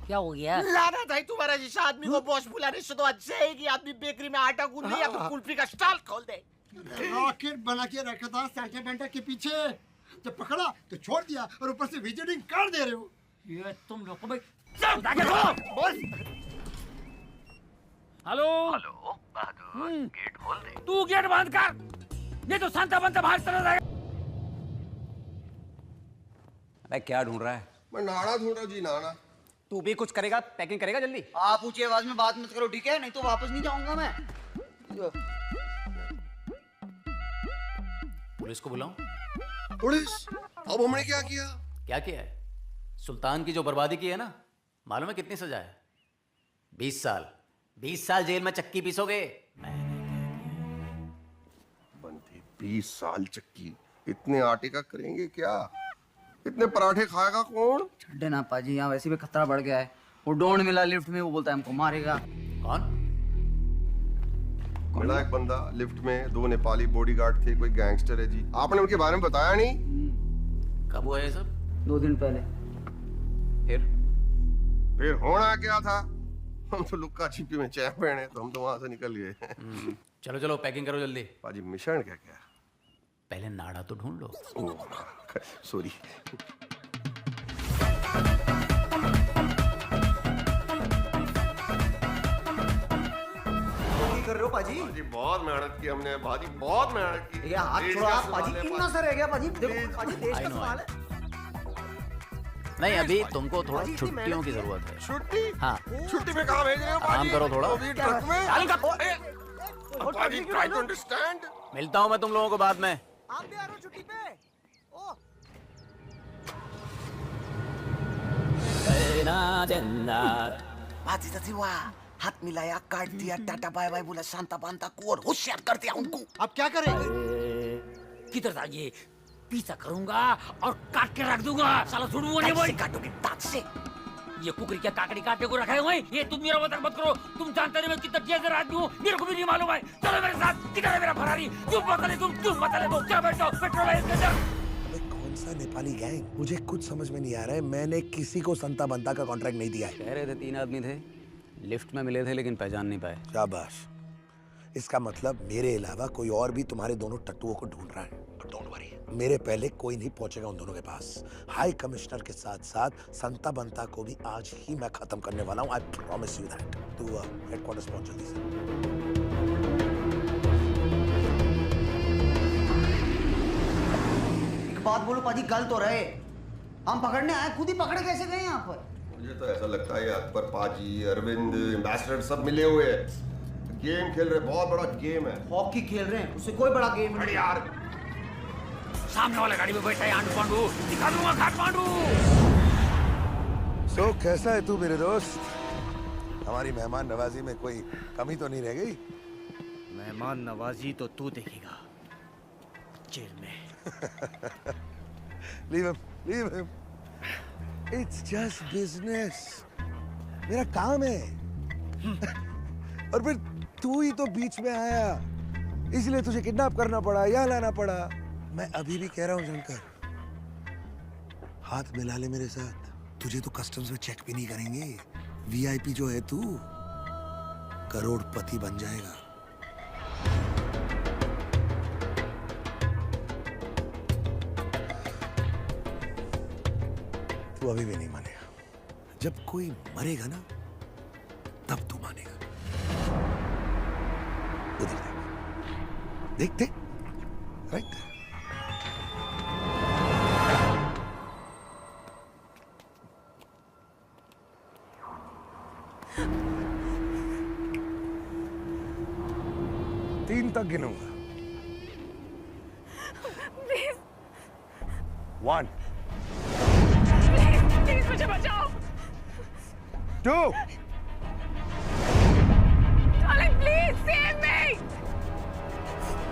S14: क्या हो गया?
S17: लाना था तुम्हारा जैसा आदमी को बॉस बुलाने से तो अच्छा है कि आदमी बेकरी में आटा गूंद ले या तो कुल्फी का स्टॉल खोल दे।
S9: रॉकेट बना के रखा था सेंटा बेंटा के पीछे, जब पकड़ा तो छोड़ दिया और ऊपर से विजिटिंग कार्ड दे रहे हो।
S14: ये तुम लोग को भाई हेलो
S6: हेलो बहादुर, गेट खोल दे।
S14: तू गेट बंद कर, नहीं तो शांता बंता बाहर चला जाएगा।
S8: अरे क्या ढूंढ रहा है?
S10: मैं नाना ढूंढ रहा हूँ जी, नाना।
S8: तू भी कुछ करेगा, पैकिंग करेगा जल्दी।
S17: आप ऊंची आवाज में बात मत करो ठीक है, नहीं तो वापस नहीं जाऊंगा मैं।
S8: पुलिस को बुलाऊं?
S10: पुलिस? अब हमने क्या किया?
S8: क्या किया है? सुल्तान की जो बर्बादी की है ना, मालूम है कितनी सजा है? 20 साल। 20 साल जेल में चक्की पीसोगे।
S10: 20 साल चक्की, इतने आटे का करेंगे क्या? इतने पराठे खाएगा कौन?
S17: छड्डे ना पाजी, यहाँ वैसे भी खतरा बढ़ गया है। वो डोंड मिला लिफ्ट में, वो बोलता है हमको मारेगा।
S8: कौन?
S10: मिला एक बंदा लिफ्ट में, 2 नेपाली बॉडीगार्ड थे, कोई गैंगस्टर है जी। आपने उनके बारे में बताया नहीं?
S8: कब हुआ ये सब?
S17: 2 दिन पहले।
S10: फिर होना क्या था? हम तो लुक्का छिपी में चैन पहने, तो हम तो वहां से निकल गए।
S8: चलो चलो पैकिंग करो जल्दी।
S10: पाजी मिशन क्या क्या?
S8: पहले नाड़ा तो ढूंढ लो।
S10: सॉरी।
S17: कर रहे हो पाजी?
S10: पाजी बहुत मेहनत की हमने, पाजी बहुत मेहनत की।
S17: ये हाथ
S10: देश
S17: छोड़ो
S10: का
S17: आप
S10: सवाल
S17: पाजी,
S10: है,
S17: कितना सा रह गया पाजी? देखो पाजी देश का सवाल है।
S8: नहीं अभी तुमको थोड़ा छुट्टियों की जरूरत है।
S10: छुट्टी?
S8: हाँ।
S10: छुट्टी पे कहाँ भेज रहे हो?
S8: आराम करो थोड़ा।
S10: ट्रक में? पाजी ट्राई टू अंडरस्टैंड।
S8: मिलता हूँ मैं तुम लोगों को बाद में।
S17: आप भी आ रहे हो छुट्टी पे? ओ बाजी चाची वाह, हाथ मिलाया, काट दिया, टाटा बाय बाय बोला शांता बांता को और होशियार कर दिया उनको।
S9: अब क्या करेंगे?
S14: किधर था ये? पीछा करूंगा और काट के रख दूंगा। साला छुड़ूंगा नहीं भाई।
S17: काटोगे दांत से।
S14: ये कुकरी क्या काकड़ी काटने को रखा है? ये तुम मेरा मत करो। तुम जानते नहीं मैं कितना डेंजर आदमी हूँ, मेरे को भी नहीं मालूम है। चलो मेरे साथ। किधर है मेरा फरारी? क्यों बता दो क्या बैठो? पेट्रोल है इसके अंदर।
S19: कौन सा नेपाली गैंग? मुझे कुछ समझ में नहीं आ रहा है। मैंने किसी को संता बंता का कॉन्ट्रैक्ट नहीं दिया है।
S8: कह रहे थे 3 आदमी थे, लिफ्ट में मिले थे लेकिन पहचान नहीं पाए।
S19: शाबाश। इसका मतलब मेरे अलावा कोई और भी तुम्हारे दोनों टट्टुओं को ढूंढ रहा है। बट डोंट वरी, मेरे पहले कोई नहीं पहुंचेगा उन दोनों के पास। हाई कमिश्नर के साथ साथ संता बंता को भी आज ही मैं खत्म करने वाला हूं। I promise you that. तू हेडक्वार्टर्स पहुंच जल्दी से।
S17: एक बात बोलो पाजी, गल तो रहे, हम पकड़ने आए, खुद ही पकड़े कैसे गए यहाँ पर?
S10: मुझे तो ऐसा लगता है अकबर पाजी, अरविंद, एम्बेसडर सब मिले हुए हैं, गेम खेल रहे। बहुत बड़ा गेम है।
S17: हॉकी खेल रहे हैं, उससे कोई बड़ा गेम नहीं
S10: यार।
S14: सामने वाला गाड़ी में बैठा है आंडू पांडू, दिखा दूंगा घाट पांडू।
S19: सो कैसा है तू मेरे दोस्त? हमारी मेहमान नवाजी में कोई कमी तो नहीं रह गई?
S11: मेहमान नवाजी तो तू देखेगा जेल में।
S19: Leave him. It's just business. मेरा काम है। और फिर तू ही तो बीच में आया, इसलिए तुझे किडनैप करना पड़ा, यहाँ लाना पड़ा। मैं अभी भी कह रहा हूँ शंकर, हाथ मिला ले मेरे साथ। तुझे तो कस्टम्स में चेक भी नहीं करेंगे। वीआईपी जो है तू, करोड़पति बन जाएगा। तू अभी भी नहीं मानेगा। जब कोई मरेगा ना, तब तू मानेगा। उधर देख, देख, राइट। तीन तक गिनूंगा। 1
S20: प्लीज मुझे बचाओ।
S19: 2
S20: Darling, please save me.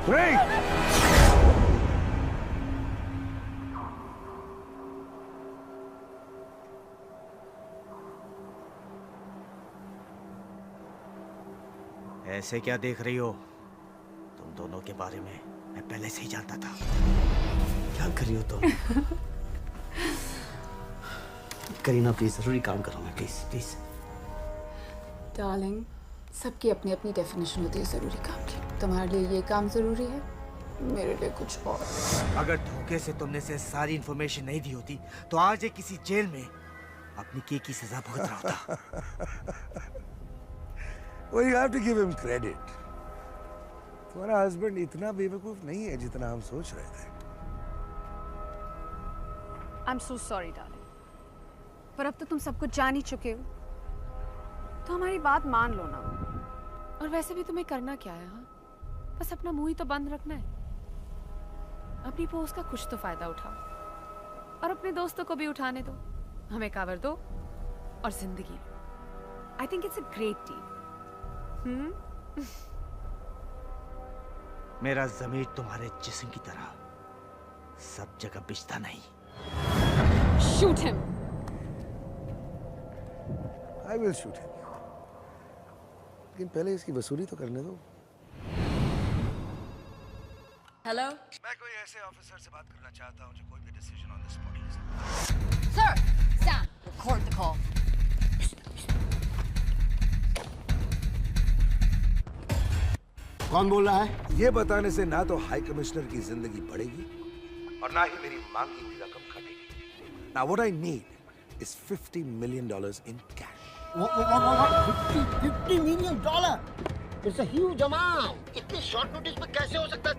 S19: 3
S16: ऐसे क्या देख रही हो? तुम दोनों के बारे में मैं पहले से ही जानता था। क्या कर रही हो तुम? करीना प्लीज, जरूरी काम करो मैं, प्लीज प्लीज।
S18: डार्लिंग, सबकी अपनी अपनी डेफिनेशन होती है ज़रूरी काम की। तुम्हारे लिए ये काम ज़रूरी है, मेरे लिए कुछ और।
S16: अगर धोखे से तुमने से सारी इंफॉर्मेशन नहीं दी होती तो आज ये किसी जेल में अपनी की सजा भुगत रहा होता।
S19: Well, you have to give him credit. तुम्हारा हस्बैंड इतना बेवकूफ नहीं है जितना हम सोच रहे थे।
S18: I'm so sorry, darling. पर अब तो तुम सब कुछ जान ही चुके हो, तो हमारी बात मान लो ना। और वैसे भी तुम्हें करना क्या है? हाँ, बस अपना मुंह ही तो बंद रखना है। अपनी पोस्ट का कुछ तो फायदा उठाओ और अपने दोस्तों को भी उठाने दो। हमें कावर दो और जिंदगी। I think it's a great deal.
S16: मेरा ज़मीर तुम्हारे जिस्म की तरह सब जगह बिछता नहीं।
S18: Shoot him.
S19: I will shoot him. लेकिन पहले इसकी वसूली तो करने दो।
S1: हेलो
S19: मैं कोई ऐसे ऑफिसर से बात करना चाहता हूँ जो कोई भी डिसीजन ऑन द स्पॉट ले सके।
S1: Sir, Sam, record the call.
S5: कौन बोल रहा है?
S19: ये बताने से ना तो हाई कमिश्नर की जिंदगी बढ़ेगी और ना ही मेरी मांगी हुई रकम घटेगी। Now what I need is $50 million in cash.
S5: What? $50 million? It's a huge amount. इतनी शॉर्ट नोटिस में कैसे हो सकता है?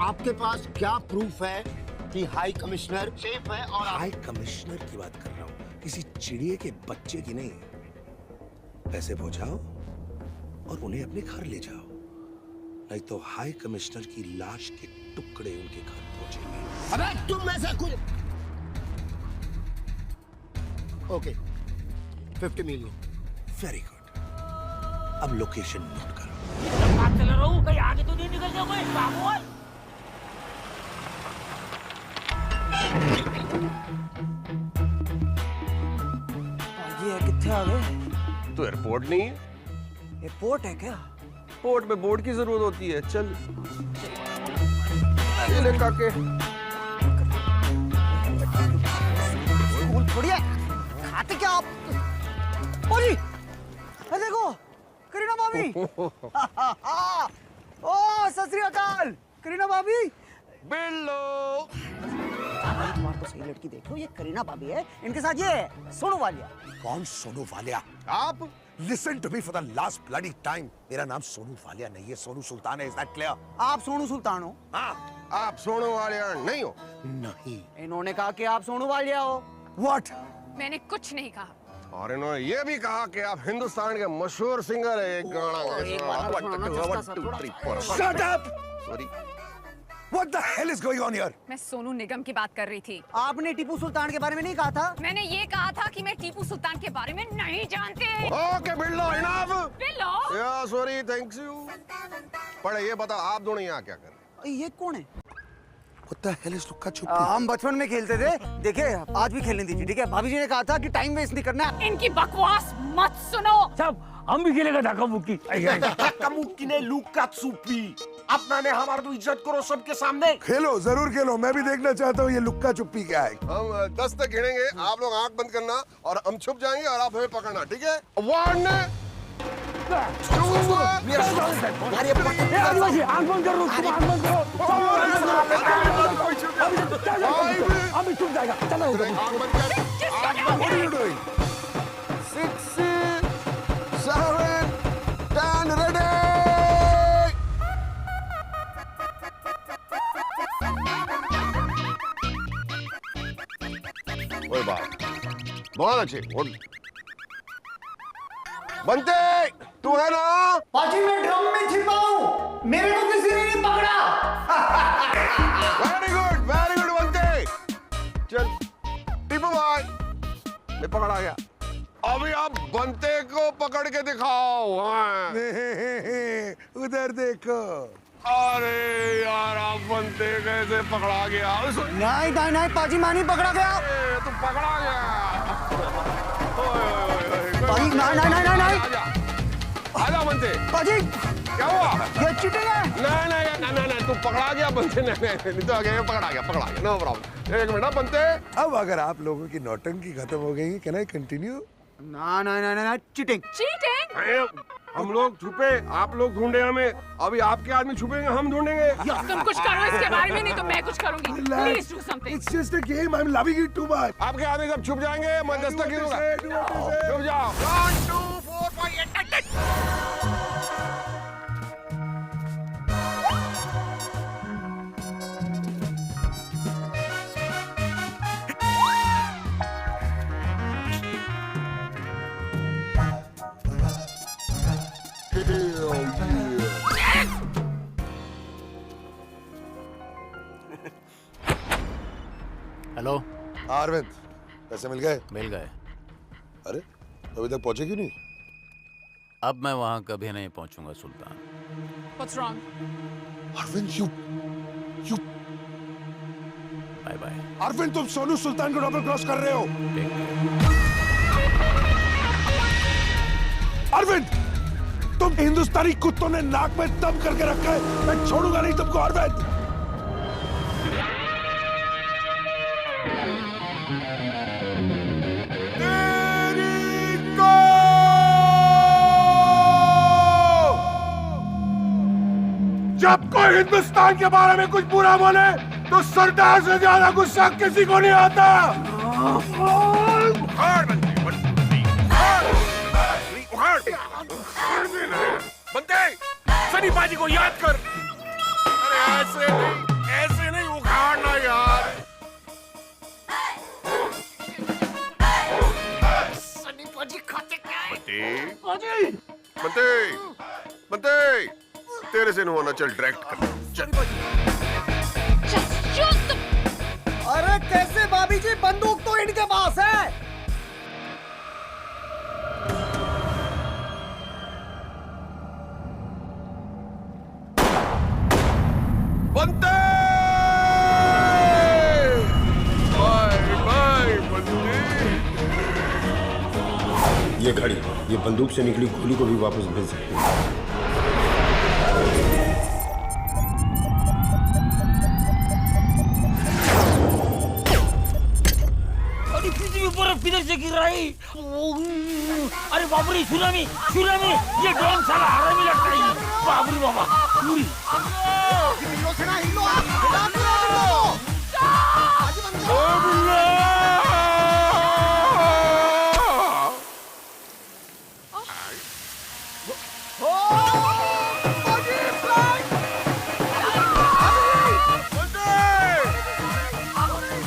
S5: आपके पास क्या प्रूफ है कि हाई कमिश्नर सेफ है? और
S19: हाई कमिश्नर की बात कर रहा हूँ, किसी चिड़िए के बच्चे की नहीं। पैसे पहुंचाओ और उन्हें अपने घर ले जाओ, नहीं तो हाई कमिश्नर की लाश के टुकड़े उनके घर पहुंचेंगे।
S5: अबे तुम ऐसा कुछ। Okay, 50 million.
S19: Very good. अब लोकेशन नोट करो।
S14: बात चल रहा हूँ, कहीं आगे तो नहीं निकल जाओगे बाबू।
S17: ये कितने आ गए?
S10: तो एयरपोर्ट नहीं है?
S17: एयरपोर्ट है क्या?
S10: पोर्ट में बोर्ड की जरूरत होती है। चल ले काके।
S17: थोड़ी है, खाते क्या आप? ओरी, देखो करीना भाभी। ओ सत श्री अकाल करीना भाभी।
S10: बिल्लो।
S17: एक बार तो सही लड़की देख लो, ये करीना भाभी है, इनके साथ ये सोनू वालिया।
S19: कौन सोनू वालिया? आप? Listen to me for the last bloody time. मेरा नाम सोनू वालिया नहीं है, सोनू सुल्तान है। Is that clear?
S17: आप सोनू सुल्तान हो?
S10: हाँ, आप सोनू वालिया नहीं हो?
S19: नहीं।
S17: इन्होंने कहा कि आप सोनू वालिया हो।
S19: What?
S18: मैंने कुछ नहीं कहा।
S10: और इन्होंने ये भी कहा कि आप हिंदुस्तान के मशहूर सिंगर है। एक गाना
S19: Shut up! Sorry. What the hell is going on here?
S18: मैं सोनू निगम की बात कर रही थी।
S17: आपने टीपू सुल्तान के बारे में नहीं कहा था?
S18: मैंने ये कहा था कि मैं टीपू सुल्तान के बारे में नहीं जानती।
S10: ओके बिल्लो, इनफ।
S18: बिल्लो।
S10: या सॉरी, थैंक्स यू। पर ये बता, आप दोनों यहाँ क्या कर रहे हैं?
S17: ये कौन है?
S19: What the hell is लुक्का छुपी?
S17: हम बचपन में खेलते थे, देखिए आज भी खेलने दीजिए, ठीक है? भाभी जी ने कहा था कि टाइम वेस्ट नहीं करना।
S14: इनकी बकवास मत सुनो। सब हम भी खेलेगा धक्का मुक्की।
S10: धक्का मुक्की नहीं, लुक्का छुपी। अपना ने हमारा तो इज्जत करो सबके सामने।
S19: खेलो, जरूर खेलो, मैं भी देखना चाहता हूँ ये लुक्का छुपी क्या है।
S10: हम 10 तक गिनेंगे, आप लोग आंख बंद करना और हम छुप जाएंगे और आप हमें पकड़ना, ठीक है? 1 2 मेरा आदिवासी आंख बंद करो, आंख बंद करो।
S19: अभी छुप जाएगा, चलो
S10: आंख बंद कर।
S19: What are you doing?
S10: 6 7 10 ready. कोई बात बहुत अच्छे। बनते तू है ना?
S17: पाजी मैं ड्रम में छिपा हूँ, मेरे को किसी ने नहीं पकड़ा।
S10: वेरी गुड बनते। चल टिपो भाई, मैं पकड़ा गया। अभी आप बनते को पकड़ के दिखाओ। हाँ।
S19: उधर देखो।
S10: अरे यार आप बनते कैसे पकड़ा गया?
S17: नहीं पाजी मैं नहीं पकड़ा गया।
S10: तू पकड़ा गया।
S17: पाजी नहीं।
S10: आजा बनते।
S17: पाजी
S10: क्या हुआ?
S17: ये चीटिंग है।
S10: नहीं तू पकड़ा गया बनते। नहीं तो आगे पकड़ा गया नो प्रॉब्लम। एक मिनट बनते।
S19: अब अगर आप लोगों की नौटंकी खत्म हो गई, कैन आई कंटिन्यू?
S17: ना चीटिंग।
S10: हम लोग छुपे, आप लोग ढूंढे हमें। अभी आपके आदमी छुपेंगे, हम ढूंढेंगे।
S1: तुम कुछ करो इसके बारे में, नहीं तो मैं कुछ करूंगी। Please do something.
S19: It's just a game. I'm loving it too much.
S10: आपके आदमी सब छुप जाएंगे, मैं दस्तक ही दूंगा। छुप जाओ। 1 2 4 5 8
S8: हेलो
S19: अरविंद, पैसे मिल गए?
S8: मिल गए।
S19: अरे अभी तक पहुंचे क्यों नहीं?
S8: अब मैं वहां कभी नहीं पहुंचूंगा Sultan.
S1: What's wrong?
S19: Arvind you
S8: bye bye.
S19: Arvind तुम सोनू सुल्तान को डबल क्रॉस कर रहे हो। अरविंद तुम हिंदुस्तानी कुत्तों ने नाक में दम करके रखा है, मैं छोड़ूंगा नहीं तुमको अरविंद।
S10: जब कोई हिंदुस्तान के बारे में कुछ बुरा बोले तो सरदार से ज्यादा गुस्सा किसी को नहीं आता। बनते सनी बाजी को याद कर। अरे ऐसे नहीं उखाड़ना यार। सनी बाजी खाते क्या है? बनते तेरे से नहीं होना, चल डायरेक्ट कर।
S17: अरे कैसे भाभी जी, बंदूक तो इनके पास है।
S10: बनते बाय बनते।
S5: ये घड़ी, ये बंदूक से निकली गोली को भी वापस भेज सकती है।
S14: बर्फ किधर से गिर रही? अरे बाप रे, सुनामी ये ड्रोन साला हरामी लगता है। बाप रे बाबा।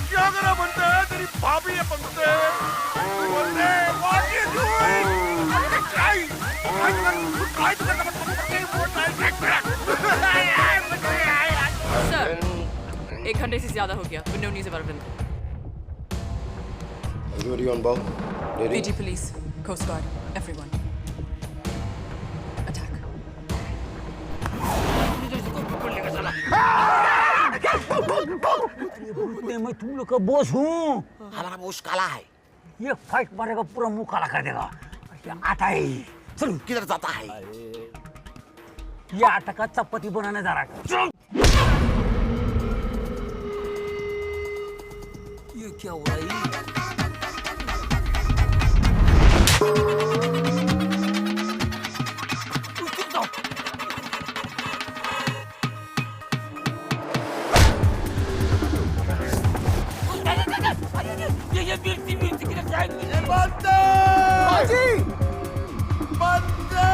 S10: क्या करा बनते है? तेरी भाभी है बनते।
S1: सर, 1 घंटे से ज्यादा हो गया। Window news Arvind.
S5: Everybody on board? Ready?
S1: PG police, Coast Guard, everyone. Attack.
S14: मैं तुम लोग का बॉस हूँ। हमारा बॉस काला है, ये फाइट मारेगा पूरा मुंह काला कर देगा। आता है, चल किधर जाता है? ये आटा का चपाती बनाने जा रहा है। ये क्या हो रहा है? ये मिर्ची की रसायन
S10: बंता
S14: हाजी
S10: बंता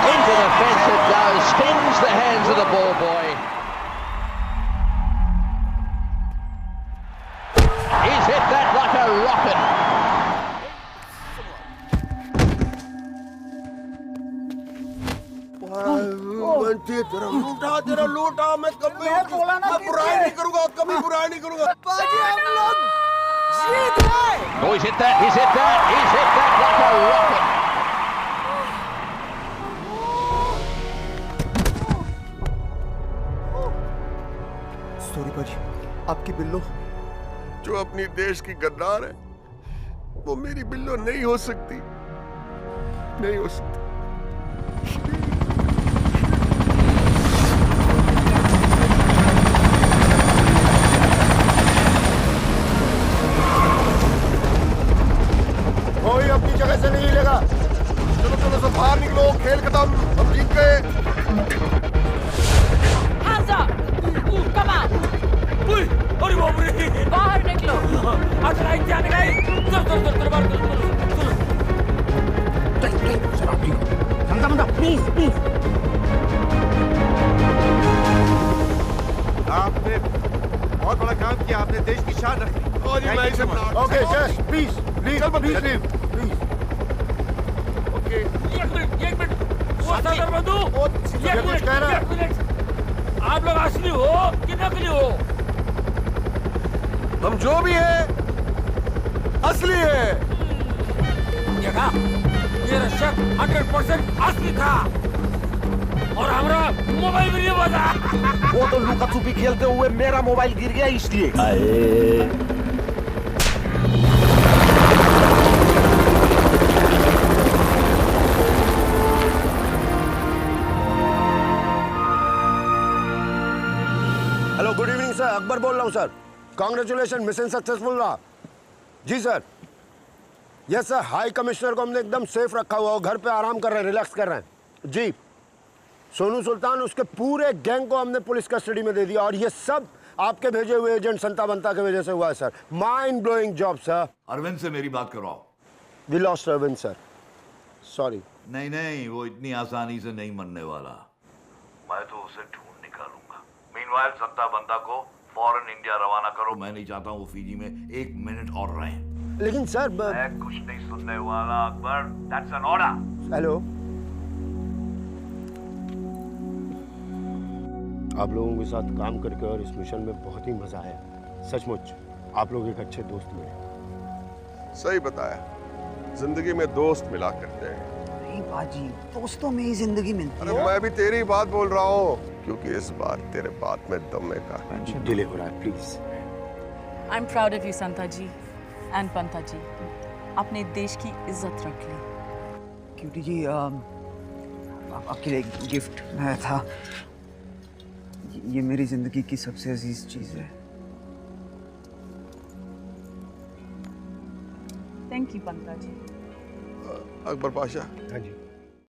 S3: Into the fence it goes, stings the hands of the ball boy. He's hit that like a rocket.
S10: Bunty तेरा लूटा मैं कभी मैं बुराई नहीं करूंगा, कभी बुराई नहीं करूंगा।
S17: बाजी हम लोग जीत गए।
S3: Oh, he's hit that, he's hit that, he's hit that like a rocket.
S10: Sorry बाजी, आपकी बिल्लो जो अपनी देश की गद्दार है वो मेरी बिल्लो नहीं हो सकती, नहीं हो सकती।
S5: कोई अपनी जगह से नहीं हिलेगा।
S10: चलो चलो सब बाहर निकलो, खेल खत्म, हम जीत गए।
S1: Hands up! Come out!
S14: अरे बाप रे!
S1: बाहर निकलो!
S14: अगर आई जाने गई, चल बाहर
S5: समझा प्लीज प्लीज।
S4: आपने बहुत बड़ा काम किया, आपने देश की शान रखी।
S10: और ये मैं इसे
S5: okay just please please please please.
S10: Okay
S14: एक मिनट वो सागर बंधु
S5: ये कुछ कह रहा है।
S14: एक मिनट आप लोग असली हो कि नकली हो?
S10: हम जो भी है असली है।
S14: देखा मेरा शक 100% असली था और हमारा मोबाइल भी नहीं बजा।
S10: वो तो लुका छुपी खेलते हुए मेरा मोबाइल गिर गया इसलिए।
S5: Hello good evening sir, Akbar बोल रहा हूँ सर। कांग्रेचुलेशन, मिशन सक्सेसफुल रहा। जी sir. Yes sir, high commissioner को हमने एकदम सेफ रखा हुआ, घर पे आराम कर रहे हैं, रिलैक्स कर रहे हैं। जी सोनू सुल्तान उसके पूरे गैंग को हमने पुलिस कस्टडी में दे दिया और ये सब आपके भेजे हुए एजेंट संता बंता की वजह से हुआ है sir. Mind blowing job sir.
S7: Arvind से मेरी बात करवाओ।
S5: We lost Arvind sir, sorry.
S7: नहीं नहीं, वो इतनी आसानी से नहीं मरने वाला। मैं तो उसे ढूंढ निकालूंगा। मीनवाइल संता बंता को फौरन इंडिया रवाना करो। मैं नहीं चाहता हूँ वो फीजी में 1 मिनट और रहें।
S5: लेकिन सर
S7: मैं कुछ नहीं सुनने वाला Akbar. That's an order.
S5: Hello, आप लोगों के साथ काम करके और इस मिशन में बहुत ही मजा आया। सचमुच आप लोग एक अच्छे दोस्त मिले।
S10: सही बताया, जिंदगी में दोस्त मिला करते हैं।
S17: नहीं बाजी, दोस्तों में ही जिंदगी मिलती
S10: अरे
S17: है।
S10: मैं भी तेरी बात बोल रहा हूँ, क्योंकि इस बार तेरे बात में दम का
S5: डिले हो रहा है, please.
S1: I'm proud of you, Santa ji and Panta ji. अपने देश की इज्जत रख ली।
S17: क्यूटी जी, आपके लिए एक गिफ्ट लाया था। ये मेरी जिंदगी की सबसे अजीज चीज है।
S1: थैंक यू पंता जी।
S10: अकबर पाशा,
S5: हाँ जी।